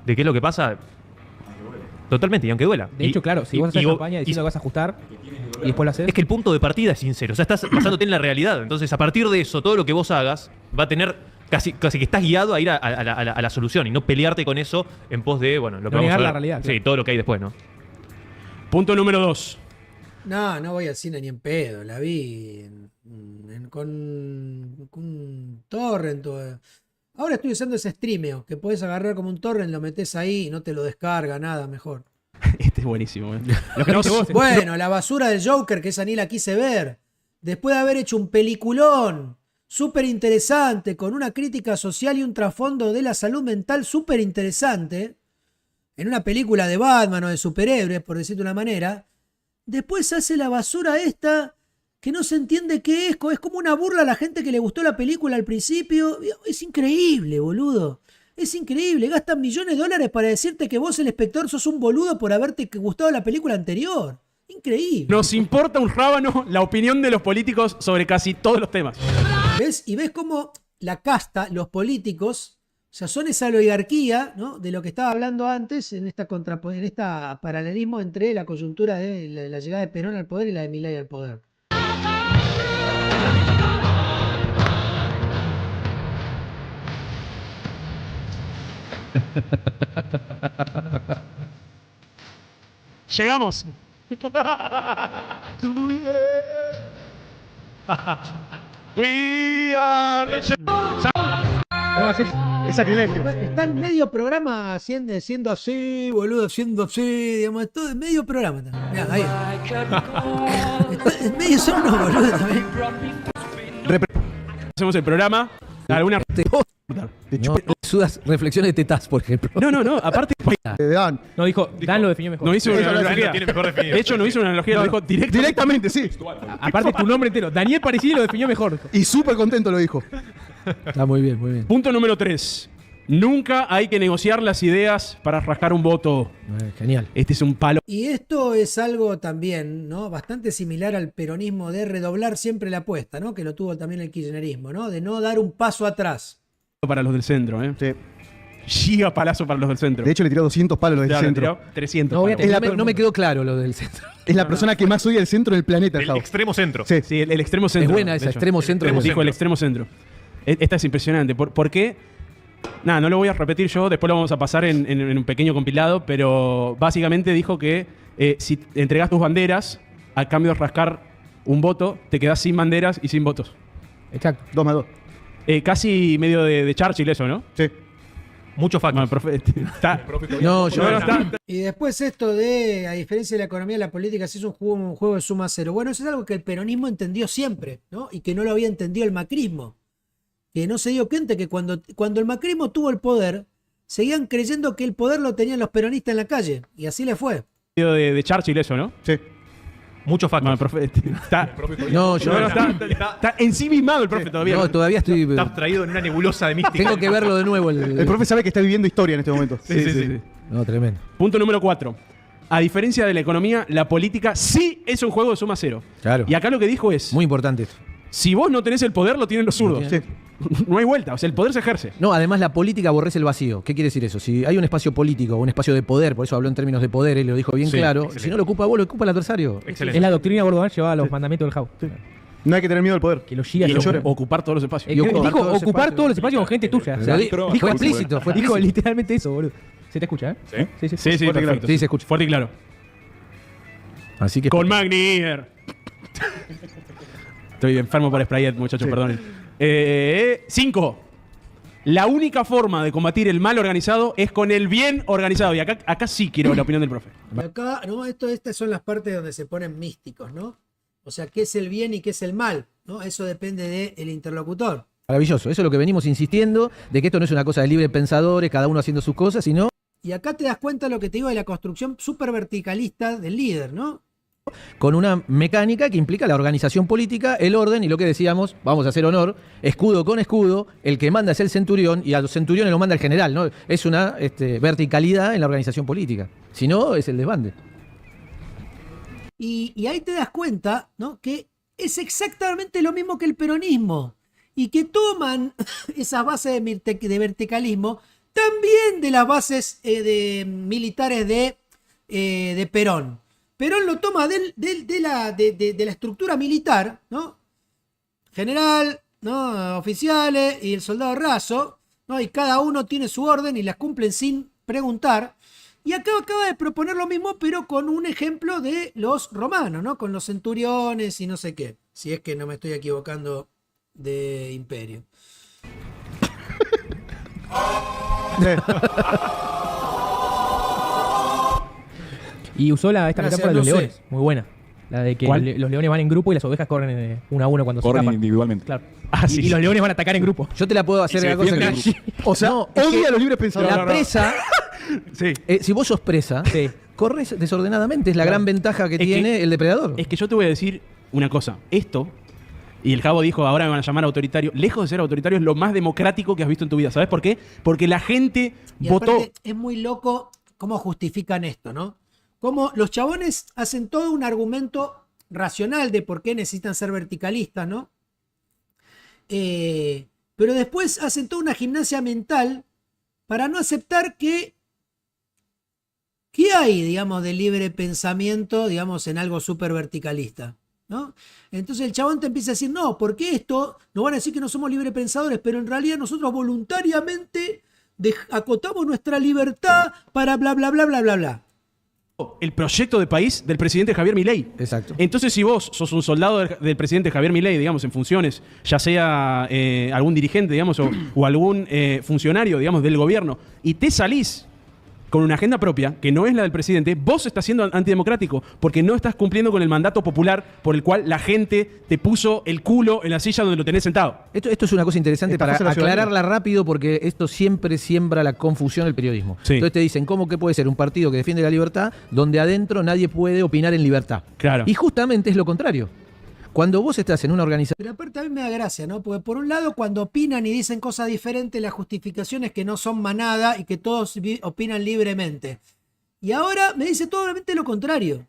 de qué es lo que pasa. Totalmente, y aunque duela. De hecho, claro, si vos haces campaña diciendo que vas a ajustar y después lo haces... Es que el punto de partida es sincero. O sea, estás basándote en la realidad. Entonces, a partir de eso, todo lo que vos hagas va a tener... Casi que estás guiado a ir a la solución y no pelearte con eso en pos de, bueno, lo que no vamos a negar ver. la realidad. Sí, Claro. todo lo que hay después, ¿no? Punto número 2. No voy al cine ni en pedo. La vi con un torrent. Ahora estoy usando ese Streamio, que podés agarrar como un torrent, lo metés ahí y no te lo descarga, nada, mejor. Este es buenísimo. Lo que no vos, Bueno, la basura del Joker, que esa ni la quise ver. Después de haber hecho un peliculón súper interesante, con una crítica social y un trasfondo de la salud mental súper interesante, en una película de Batman o de superhéroes, por decirlo de una manera, después hace la basura esta que no se entiende qué es como una burla a la gente que le gustó la película al principio. Es increíble, boludo. Es increíble. Gastan millones de dólares para decirte que vos, el espectador, sos un boludo por haberte gustado la película anterior. Increíble. Nos importa un rábano la opinión de los políticos sobre casi todos los temas. ¿Ves? Y ves cómo la casta, los políticos, o sea, son esa oligarquía, ¿no? De lo que estaba hablando antes, en esta paralelismo entre la coyuntura de la llegada de Perón al poder y la de Milei al poder. Llegamos. We are... Es sacrilegio. Está en medio programa siendo así, boludo, siendo así, digamos, todo en medio programa. Mirá, ahí. Está en medio son unos boludos también. Hacemos el programa. Alguna... No, sudas reflexiones de tetas, por ejemplo. No, aparte... Dan. No, Dan lo definió mejor. No hizo una Eso lo analogía. tiene mejor definido. De hecho, no hizo una analogía, lo dijo Directamente, sí. Aparte, tu nombre entero. Daniel Parecido lo definió mejor. Y súper contento lo dijo. Está muy bien, muy bien. Punto número 3. Nunca hay que negociar las ideas para rascar un voto. Genial. Este es un palo Y esto es algo también, ¿no? Bastante similar al peronismo de redoblar siempre la apuesta, ¿no? Que lo tuvo también el kirchnerismo, ¿no? De no dar un paso atrás. para los del centro, ¿eh? Sí. Giga palazo para los del centro. De hecho, le tiró 200 palos del Claro, centro. tiró 300 No, palos. no me quedó claro lo del centro. Es la persona que más odia el centro del planeta, el El Jao. extremo centro. Sí. Sí, el extremo centro. Es buena de esa, hecho. extremo centro. extremo Dijo el extremo centro. Esta es impresionante. ¿Por qué? Nada, no lo voy a repetir yo, después lo vamos a pasar en un pequeño compilado, pero básicamente dijo que si entregás tus banderas, a cambio de rascar un voto, te quedás sin banderas y sin votos. Exacto. 2 más 2. Casi medio de Churchill eso, ¿no? Sí. Muchos factos. Bueno, profe, está- No, yo. no, está- Y después esto de, a diferencia de la economía, la política sí es un juego de suma cero. Bueno, eso es algo que el peronismo entendió siempre, ¿no? Y que no lo había entendido el macrismo. Que no se dio cuenta que cuando el macrismo tuvo el poder, seguían creyendo que el poder lo tenían los peronistas en la calle. Y así le fue. medio de Churchill eso, ¿no? Sí. Muchos factos. Bueno, profe, está, No, yo. no, está ensimismado el profe todavía. No, todavía estoy. Está abstraído en una nebulosa de mística. Tengo que verlo de nuevo. El profe sabe que está viviendo historia en este momento. Sí. No, tremendo. Punto número 4. A diferencia de la economía, la política sí es un juego de suma cero. Claro. Y acá lo que dijo es, Muy importante esto. si vos no tenés el poder, lo tienen los zurdos. Sí. No hay vuelta, o sea, el poder se ejerce. No, además la política aborrece el vacío. ¿Qué quiere decir eso? Si hay un espacio político, un espacio de poder, por eso habló en términos de poder, él lo dijo bien Sí, claro. excelente. Si no lo ocupa vos, lo ocupa el adversario. Excelente. Es la doctrina Bordoán llevada a los mandamientos del Jau. No hay que tener miedo al poder. Que lo gira Y y lo llora. ocupar todos los espacios. Y ocupar Dijo todos los ocupar espacios. todos los espacios con gente tuya. O sea, fue explícito. Dijo literalmente eso, boludo. ¿Se te escucha, eh? Sí, Sí, sí, Fuerte y perfecto. Sí, se escucha. Fuerte y claro. Así que. Con Magnier. Estoy enfermo por Sprayet, muchachos, Sí. perdonen. 5. La única forma de combatir el mal organizado es con el bien organizado. Y acá sí quiero la opinión del profe. Y acá, ¿no? Estas son las partes donde se ponen místicos, ¿no? O sea, qué es el bien y qué es el mal, ¿no? Eso depende del interlocutor. Maravilloso. Eso es lo que venimos insistiendo, de que esto no es una cosa de libre pensadores, cada uno haciendo sus cosas, sino Y acá te das cuenta de lo que te digo de la construcción súper verticalista del líder, ¿no? con una mecánica que implica la organización política, el orden y lo que decíamos, vamos a hacer honor, escudo con escudo, el que manda es el centurión y a los centuriones lo manda el general, ¿no? Es una verticalidad en la organización política. Si no, es el desbande. Y ahí te das cuenta, ¿no? Que es exactamente lo mismo que el peronismo. Y que toman esas bases de verticalismo también de las bases militares de Perón. Perón lo toma de la estructura militar, ¿no? General, ¿no? Oficiales y el soldado raso, ¿no? Y cada uno tiene su orden y las cumplen sin preguntar. Y acá acaba de proponer lo mismo, pero con un ejemplo de los romanos, ¿no? Con los centuriones y no sé qué. Si es que no me estoy equivocando de imperio. Y usó esta Gracias, metáfora de los no sé. leones, muy buena. La de que ¿Cuál? los leones van en grupo y las ovejas corren uno a uno cuando se Corren escapan. individualmente. Claro. Ah, sí. Y los leones van a atacar en grupo. Yo te la puedo hacer se la cosa defienden que... O sea, No, es odia que a los libres pensadores. La presa, Sí. si vos sos presa, corres desordenadamente. Es la gran ventaja que Es que- tiene el depredador. Es que yo te voy a decir una cosa. Esto, y el Jabo dijo, ahora me van a llamar autoritario. Lejos de ser autoritario, es lo más democrático que has visto en tu vida. ¿Sabes por qué? Porque la gente Y votó. aparte, es muy loco cómo justifican esto, ¿no? Como los chabones hacen todo un argumento racional de por qué necesitan ser verticalistas, ¿no? Pero después hacen toda una gimnasia mental para no aceptar que ¿qué hay, digamos, de libre pensamiento, digamos, en algo súper verticalista? ¿No? Entonces el chabón te empieza a decir, no, porque esto, nos van a decir que no somos libre pensadores, pero en realidad nosotros voluntariamente acotamos nuestra libertad para bla, bla, bla, bla, bla, bla. el proyecto de país del presidente Javier Milei. Exacto. Entonces, si vos sos un soldado del presidente Javier Milei, digamos, en funciones, ya sea algún dirigente, digamos, o algún funcionario, digamos, del gobierno, y te salís con una agenda propia, que no es la del presidente, vos estás siendo antidemocrático, porque no estás cumpliendo con el mandato popular por el cual la gente te puso el culo en la silla donde lo tenés sentado. Esto es una cosa interesante para Estafaste a la ciudadanía. aclararla rápido, porque esto siempre siembra la confusión del periodismo. Sí. Entonces te dicen, ¿cómo que puede ser un partido que defiende la libertad donde adentro nadie puede opinar en libertad? Claro. Y justamente es lo contrario. Cuando vos estás en una organización... Pero aparte a mí me da gracia, ¿no? Porque por un lado, cuando opinan y dicen cosas diferentes, la justificación es que no son manada y que todos opinan libremente. Y ahora me dice totalmente lo contrario.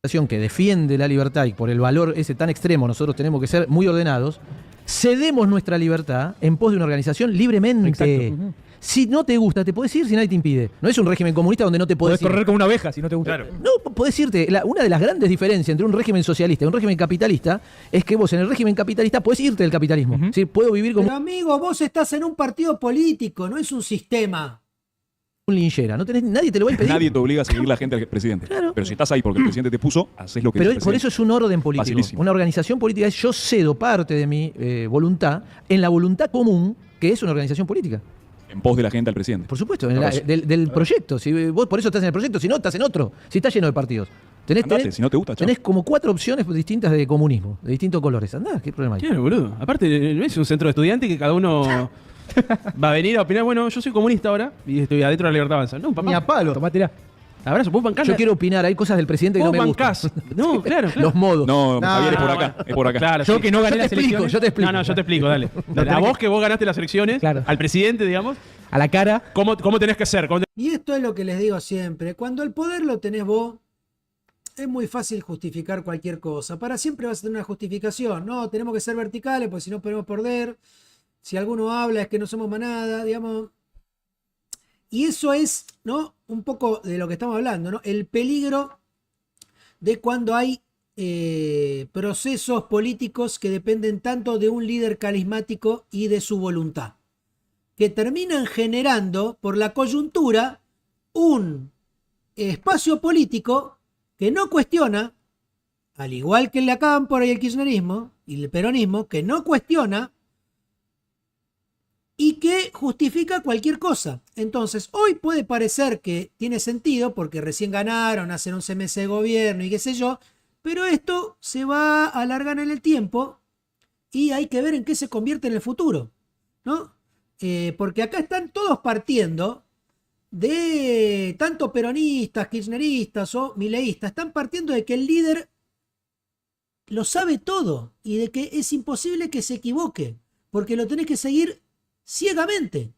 que defiende la libertad y por el valor ese tan extremo nosotros tenemos que ser muy ordenados, cedemos nuestra libertad en pos de una organización libremente. Exacto. Si no te gusta, te podés ir si nadie te impide. No es un régimen comunista donde no te podés Podés ir. correr como una abeja si no te gusta. Claro. No, podés irte. Una de las grandes diferencias entre un régimen socialista y un régimen capitalista es que vos en el régimen capitalista podés irte del capitalismo. Es decir, puedo vivir como Pero amigo, vos estás en un partido político, no es un sistema. un linchera. Nadie te lo va a impedir. Nadie te obliga a seguir la gente al presidente. Claro. Pero si estás ahí porque el presidente te puso, haces lo que Pero dice el por eso presidente. es un orden político. Facilísimo. Una organización política es yo cedo parte de mi voluntad en la voluntad común que es una organización política. En pos de la gente al presidente. Por supuesto, Claro. del proyecto. Si vos por eso estás en el proyecto, si no, estás en otro. Si estás lleno de partidos. Andate, si no te gusta, chao. tenés como 4 opciones distintas de comunismo, de distintos colores. Andá, ¿qué problema hay? Claro, boludo. Aparte, no es un centro de estudiantes que cada uno va a venir a opinar. Bueno, yo soy comunista ahora y estoy adentro de la libertad avanza. No, papá. Ni a palo. Tomátela. Abrazo, vos bancás. Yo quiero opinar, hay cosas del presidente que no Vos me bancás. gustan. No, claro, claro. Los modos. No, Javier, es por no, acá. bueno. Es por acá. Claro, Yo sí. que no gané las elecciones. Yo te explico. No, yo te explico, dale. A vos que vos ganaste las elecciones, Claro. al presidente, digamos, A la cara. ¿cómo tenés que ser? Y esto es lo que les digo siempre. Cuando el poder lo tenés vos, es muy fácil justificar cualquier cosa. Para siempre vas a tener una justificación. No, tenemos que ser verticales, porque si no podemos perder. Si alguno habla es que no somos manada, digamos. Y eso es, ¿no? Un poco de lo que estamos hablando, ¿no? El peligro de cuando hay procesos políticos que dependen tanto de un líder carismático y de su voluntad, que terminan generando, por la coyuntura, un espacio político que no cuestiona, al igual que la cámpora y el kirchnerismo y el peronismo, que no cuestiona y que justifica cualquier cosa. Entonces, hoy puede parecer que tiene sentido porque recién ganaron, hacen un semestre de gobierno y qué sé yo, pero esto se va a alargar en el tiempo y hay que ver en qué se convierte en el futuro, ¿no? Porque acá están todos partiendo de tanto peronistas, kirchneristas o mileístas, están partiendo de que el líder lo sabe todo y de que es imposible que se equivoque, porque lo tenés que seguir ciegamente,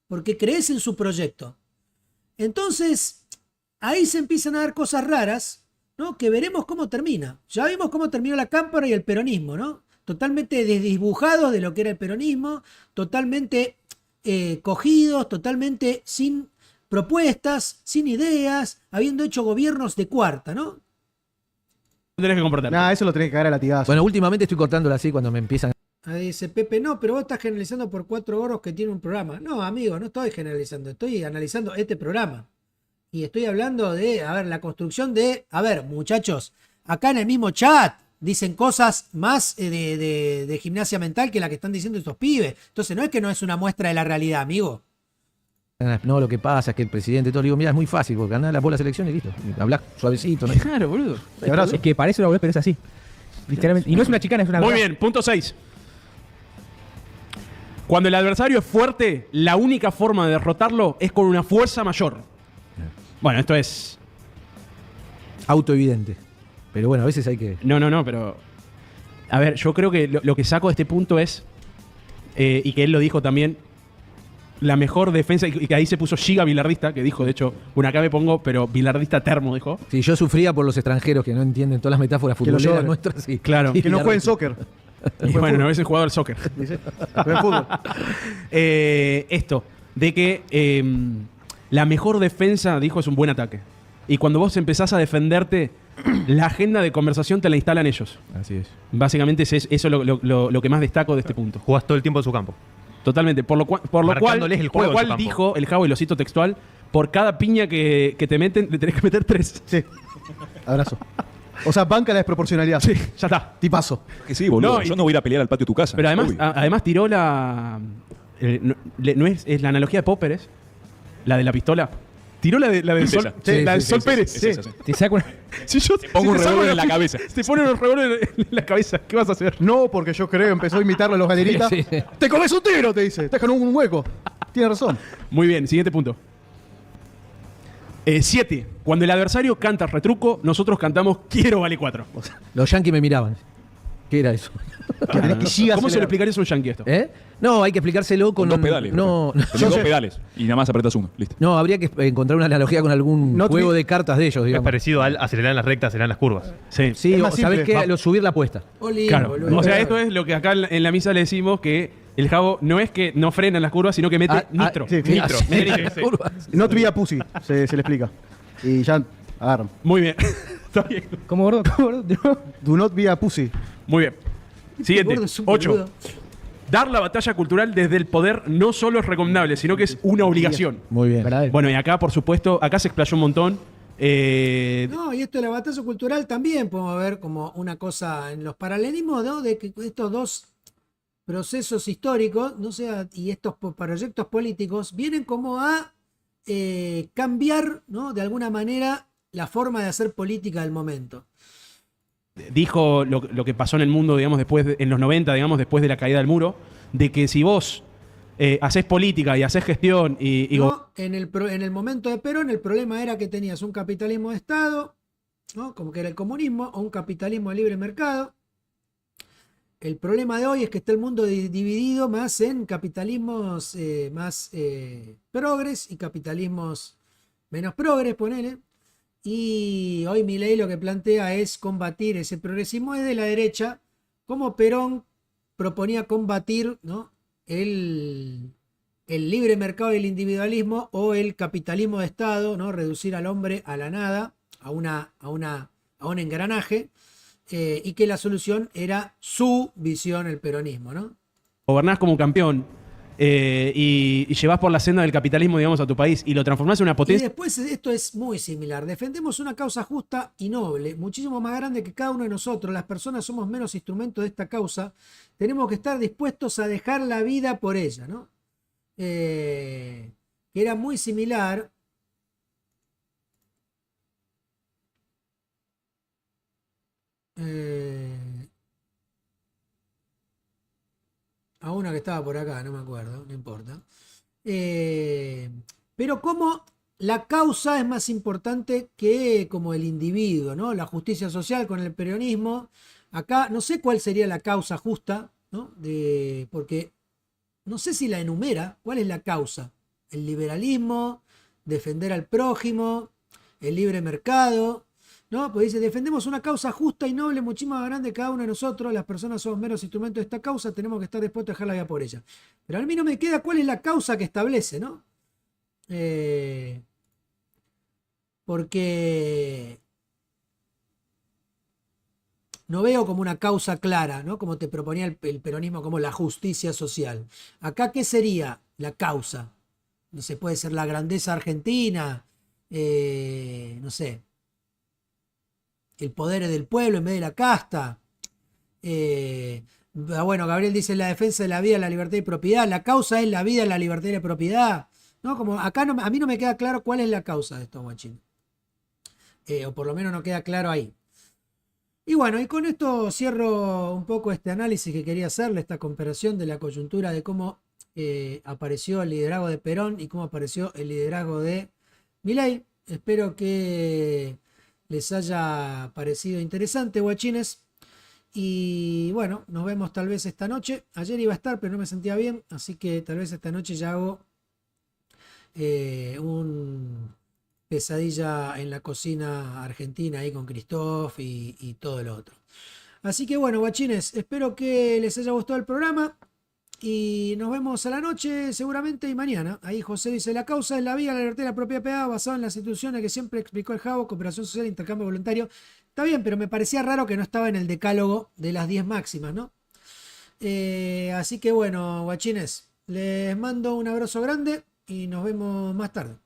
porque crees en su proyecto. Entonces, ahí se empiezan a dar cosas raras, ¿no? Que veremos cómo termina. Ya vimos cómo terminó la cámpora y el peronismo, ¿no? Totalmente desdibujados de lo que era el peronismo, totalmente cogidos, totalmente sin propuestas, sin ideas, habiendo hecho gobiernos de cuarta, ¿no? Tenés que comportarte. Nah, eso lo tenés que cagar a latigazo. Bueno, últimamente estoy cortándola así cuando me empiezan. Ahí dice Pepe, no, pero vos estás generalizando por 4 gorros que tiene un programa. No, amigo, no estoy generalizando, estoy analizando este programa. Y estoy hablando de, a ver, la construcción de, a ver, muchachos, acá en el mismo chat dicen cosas más de gimnasia mental que la que están diciendo estos pibes. Entonces no es que no es una muestra de la realidad, amigo. No, lo que pasa es que el presidente todo le digo, mira, es muy fácil, porque ganás las elecciones y listo. Hablás suavecito, ¿no? Claro, boludo. Te abrazo. Es que parece una boludez, pero es así. Literalmente. Y no es una chicana, es una Muy verdad. bien, punto 6. Cuando el adversario es fuerte, la única forma de derrotarlo es con una fuerza mayor. Bueno, esto es... Autoevidente. Pero bueno, a veces hay que... No, pero... A ver, yo creo que lo que saco de este punto es, y que él lo dijo también, la mejor defensa, y que ahí se puso Giga Bilardista, que dijo, de hecho, bueno, acá me pongo, pero Bilardista termo, dijo. Si yo sufría por los extranjeros que no entienden todas las metáforas Que lo futboleras lloren. nuestras, sí. Claro. Sí, Que no jueguen Bilardista. soccer. Y bueno, no es el jugador del soccer. Jueguen fútbol. Esto, de que la mejor defensa, dijo, es un buen ataque. Y cuando vos empezás a defenderte, la agenda de conversación te la instalan ellos. Así es. Básicamente eso es lo que más destaco de este punto. Jugás todo el tiempo en su campo. Totalmente. Por lo cual Marcándoles el juego en su campo. dijo el Javo, y lo cito textual, por cada piña que te meten, le tenés que meter 3. Sí. Abrazo. O sea, banca la desproporcionalidad. Sí, ya está. Tipazo. Que sí, boludo. No, Yo no voy a ir a pelear al patio de tu casa. Pero además, obvio. además tiró no es la analogía de Popper, ¿es? La de la pistola. Tiró la del Es Sol, esa. sí, la del Sí, Sol sí, Pérez. sí, Sí. es esa, sí. Te saco una... Si yo pongo un te saco revólver en la cabeza. Te ponen un revólver en la cabeza. ¿Qué vas a hacer? No, porque yo creo, empezó a imitarlo a los galeritas. Sí, sí. ¡Te comes un tiro! Te dice. Te dejan un hueco. Tiene razón. Muy bien, siguiente punto. 7. Cuando el adversario canta retruco, nosotros cantamos quiero vale 4. Los yankees me miraban. ¿Qué era eso? Que tenés que gigas ¿Cómo se lo acelerar. explicaría a un yankee esto? ¿Eh? No, hay que explicárselo con Con dos un- pedales. No, Tenés dos pedales y nada más apretas uno. Listo. no, habría que encontrar una analogía con algún No, juego de cartas de ellos, Es digamos. parecido al acelerar en las rectas, acelerar en las curvas. Sí. Sí, Es o más ¿sabés simple. qué? Subir la apuesta. Olín, Claro. boludo. O sea, esto es lo que acá en la misa le decimos que el Javo no es que no frena en las curvas, sino que mete nitro. sí, Nitro. sí, Nitro. Las curvas. Not be a pussy, se le explica. Y ya agarran. Muy bien. Está bien. ¿Cómo, gordo? ¿Cómo, gordo? Do not be a pussy. Muy bien. Siguiente. Gordo es un 8. boludo. Dar la batalla cultural desde el poder no solo es recomendable, sino que es una obligación. Muy bien. Verdadero. Bueno, y acá, por supuesto, acá se explayó un montón. No, y esto de la batalla cultural también podemos ver como una cosa en los paralelismos, ¿no? De que estos dos procesos históricos, no sé, y estos proyectos políticos vienen como a cambiar, ¿no? De alguna manera la forma de hacer política del momento. Dijo lo que pasó en el mundo, digamos, en los 90, digamos, después de la caída del muro, de que si vos haces política y haces gestión y ¿No? En el momento de Perón, el problema era que tenías un capitalismo de Estado, ¿no? Como que era el comunismo, o un capitalismo de libre mercado. El problema de hoy es que está el mundo dividido más en capitalismos más progres y capitalismos menos progres, ponele. Y hoy Milei lo que plantea es combatir ese progresismo desde la derecha, como Perón proponía combatir, ¿no? el libre mercado y el individualismo o el capitalismo de Estado, ¿no? Reducir al hombre a la nada, a un engranaje, y que la solución era su visión, el peronismo, ¿no? gobernás como un campeón y llevás por la senda del capitalismo, digamos, a tu país y lo transformás en una Y potencia. después esto es muy similar. Defendemos una causa justa y noble, muchísimo más grande que cada uno de nosotros. Las personas somos menos instrumentos de esta causa. Tenemos que estar dispuestos a dejar la vida por ella, ¿no? Que era muy similar. A una que estaba por acá, no me acuerdo, no importa. Pero como la causa es más importante que como el individuo, ¿no? La justicia social con el peronismo. Acá no sé cuál sería la causa justa, ¿no? Porque no sé si la enumera. ¿Cuál es la causa? El liberalismo, defender al prójimo, el libre mercado, ¿no? Pues dice, defendemos una causa justa y noble, muchísimo más grande que cada uno de nosotros. Las personas somos meros instrumentos de esta causa, tenemos que estar dispuestos a dejar la vida por ella. Pero a mí no me queda cuál es la causa que establece, ¿no? Porque no veo como una causa clara, ¿no? Como te proponía el peronismo, como la justicia social. Acá, ¿qué sería la causa? No sé, puede ser la grandeza argentina, no sé, el poder del pueblo en vez de la casta. Bueno, Gabriel dice la defensa de la vida, la libertad y propiedad. La causa es la vida, la libertad y la propiedad. ¿No? Como acá no, a mí no me queda claro cuál es la causa de estos guachines. O por lo menos no queda claro ahí. Y bueno, y con esto cierro un poco este análisis que quería hacerle, esta comparación de la coyuntura de cómo apareció el liderazgo de Perón y cómo apareció el liderazgo de Milei. Espero que les haya parecido interesante, guachines. Y bueno, nos vemos tal vez esta noche. Ayer iba a estar, pero no me sentía bien, así que tal vez esta noche ya hago un pesadilla en la cocina argentina ahí con Christoph y todo lo otro. Así que bueno, guachines, espero que les haya gustado el programa y nos vemos a la noche seguramente y mañana. Ahí José dice, la causa es la vida, la libertad y la propiedad basada en las instituciones que siempre explicó el Javo, cooperación social, intercambio voluntario. Está bien, pero me parecía raro que no estaba en el decálogo de las 10 máximas, ¿no? Así que bueno, guachines, les mando un abrazo grande y nos vemos más tarde.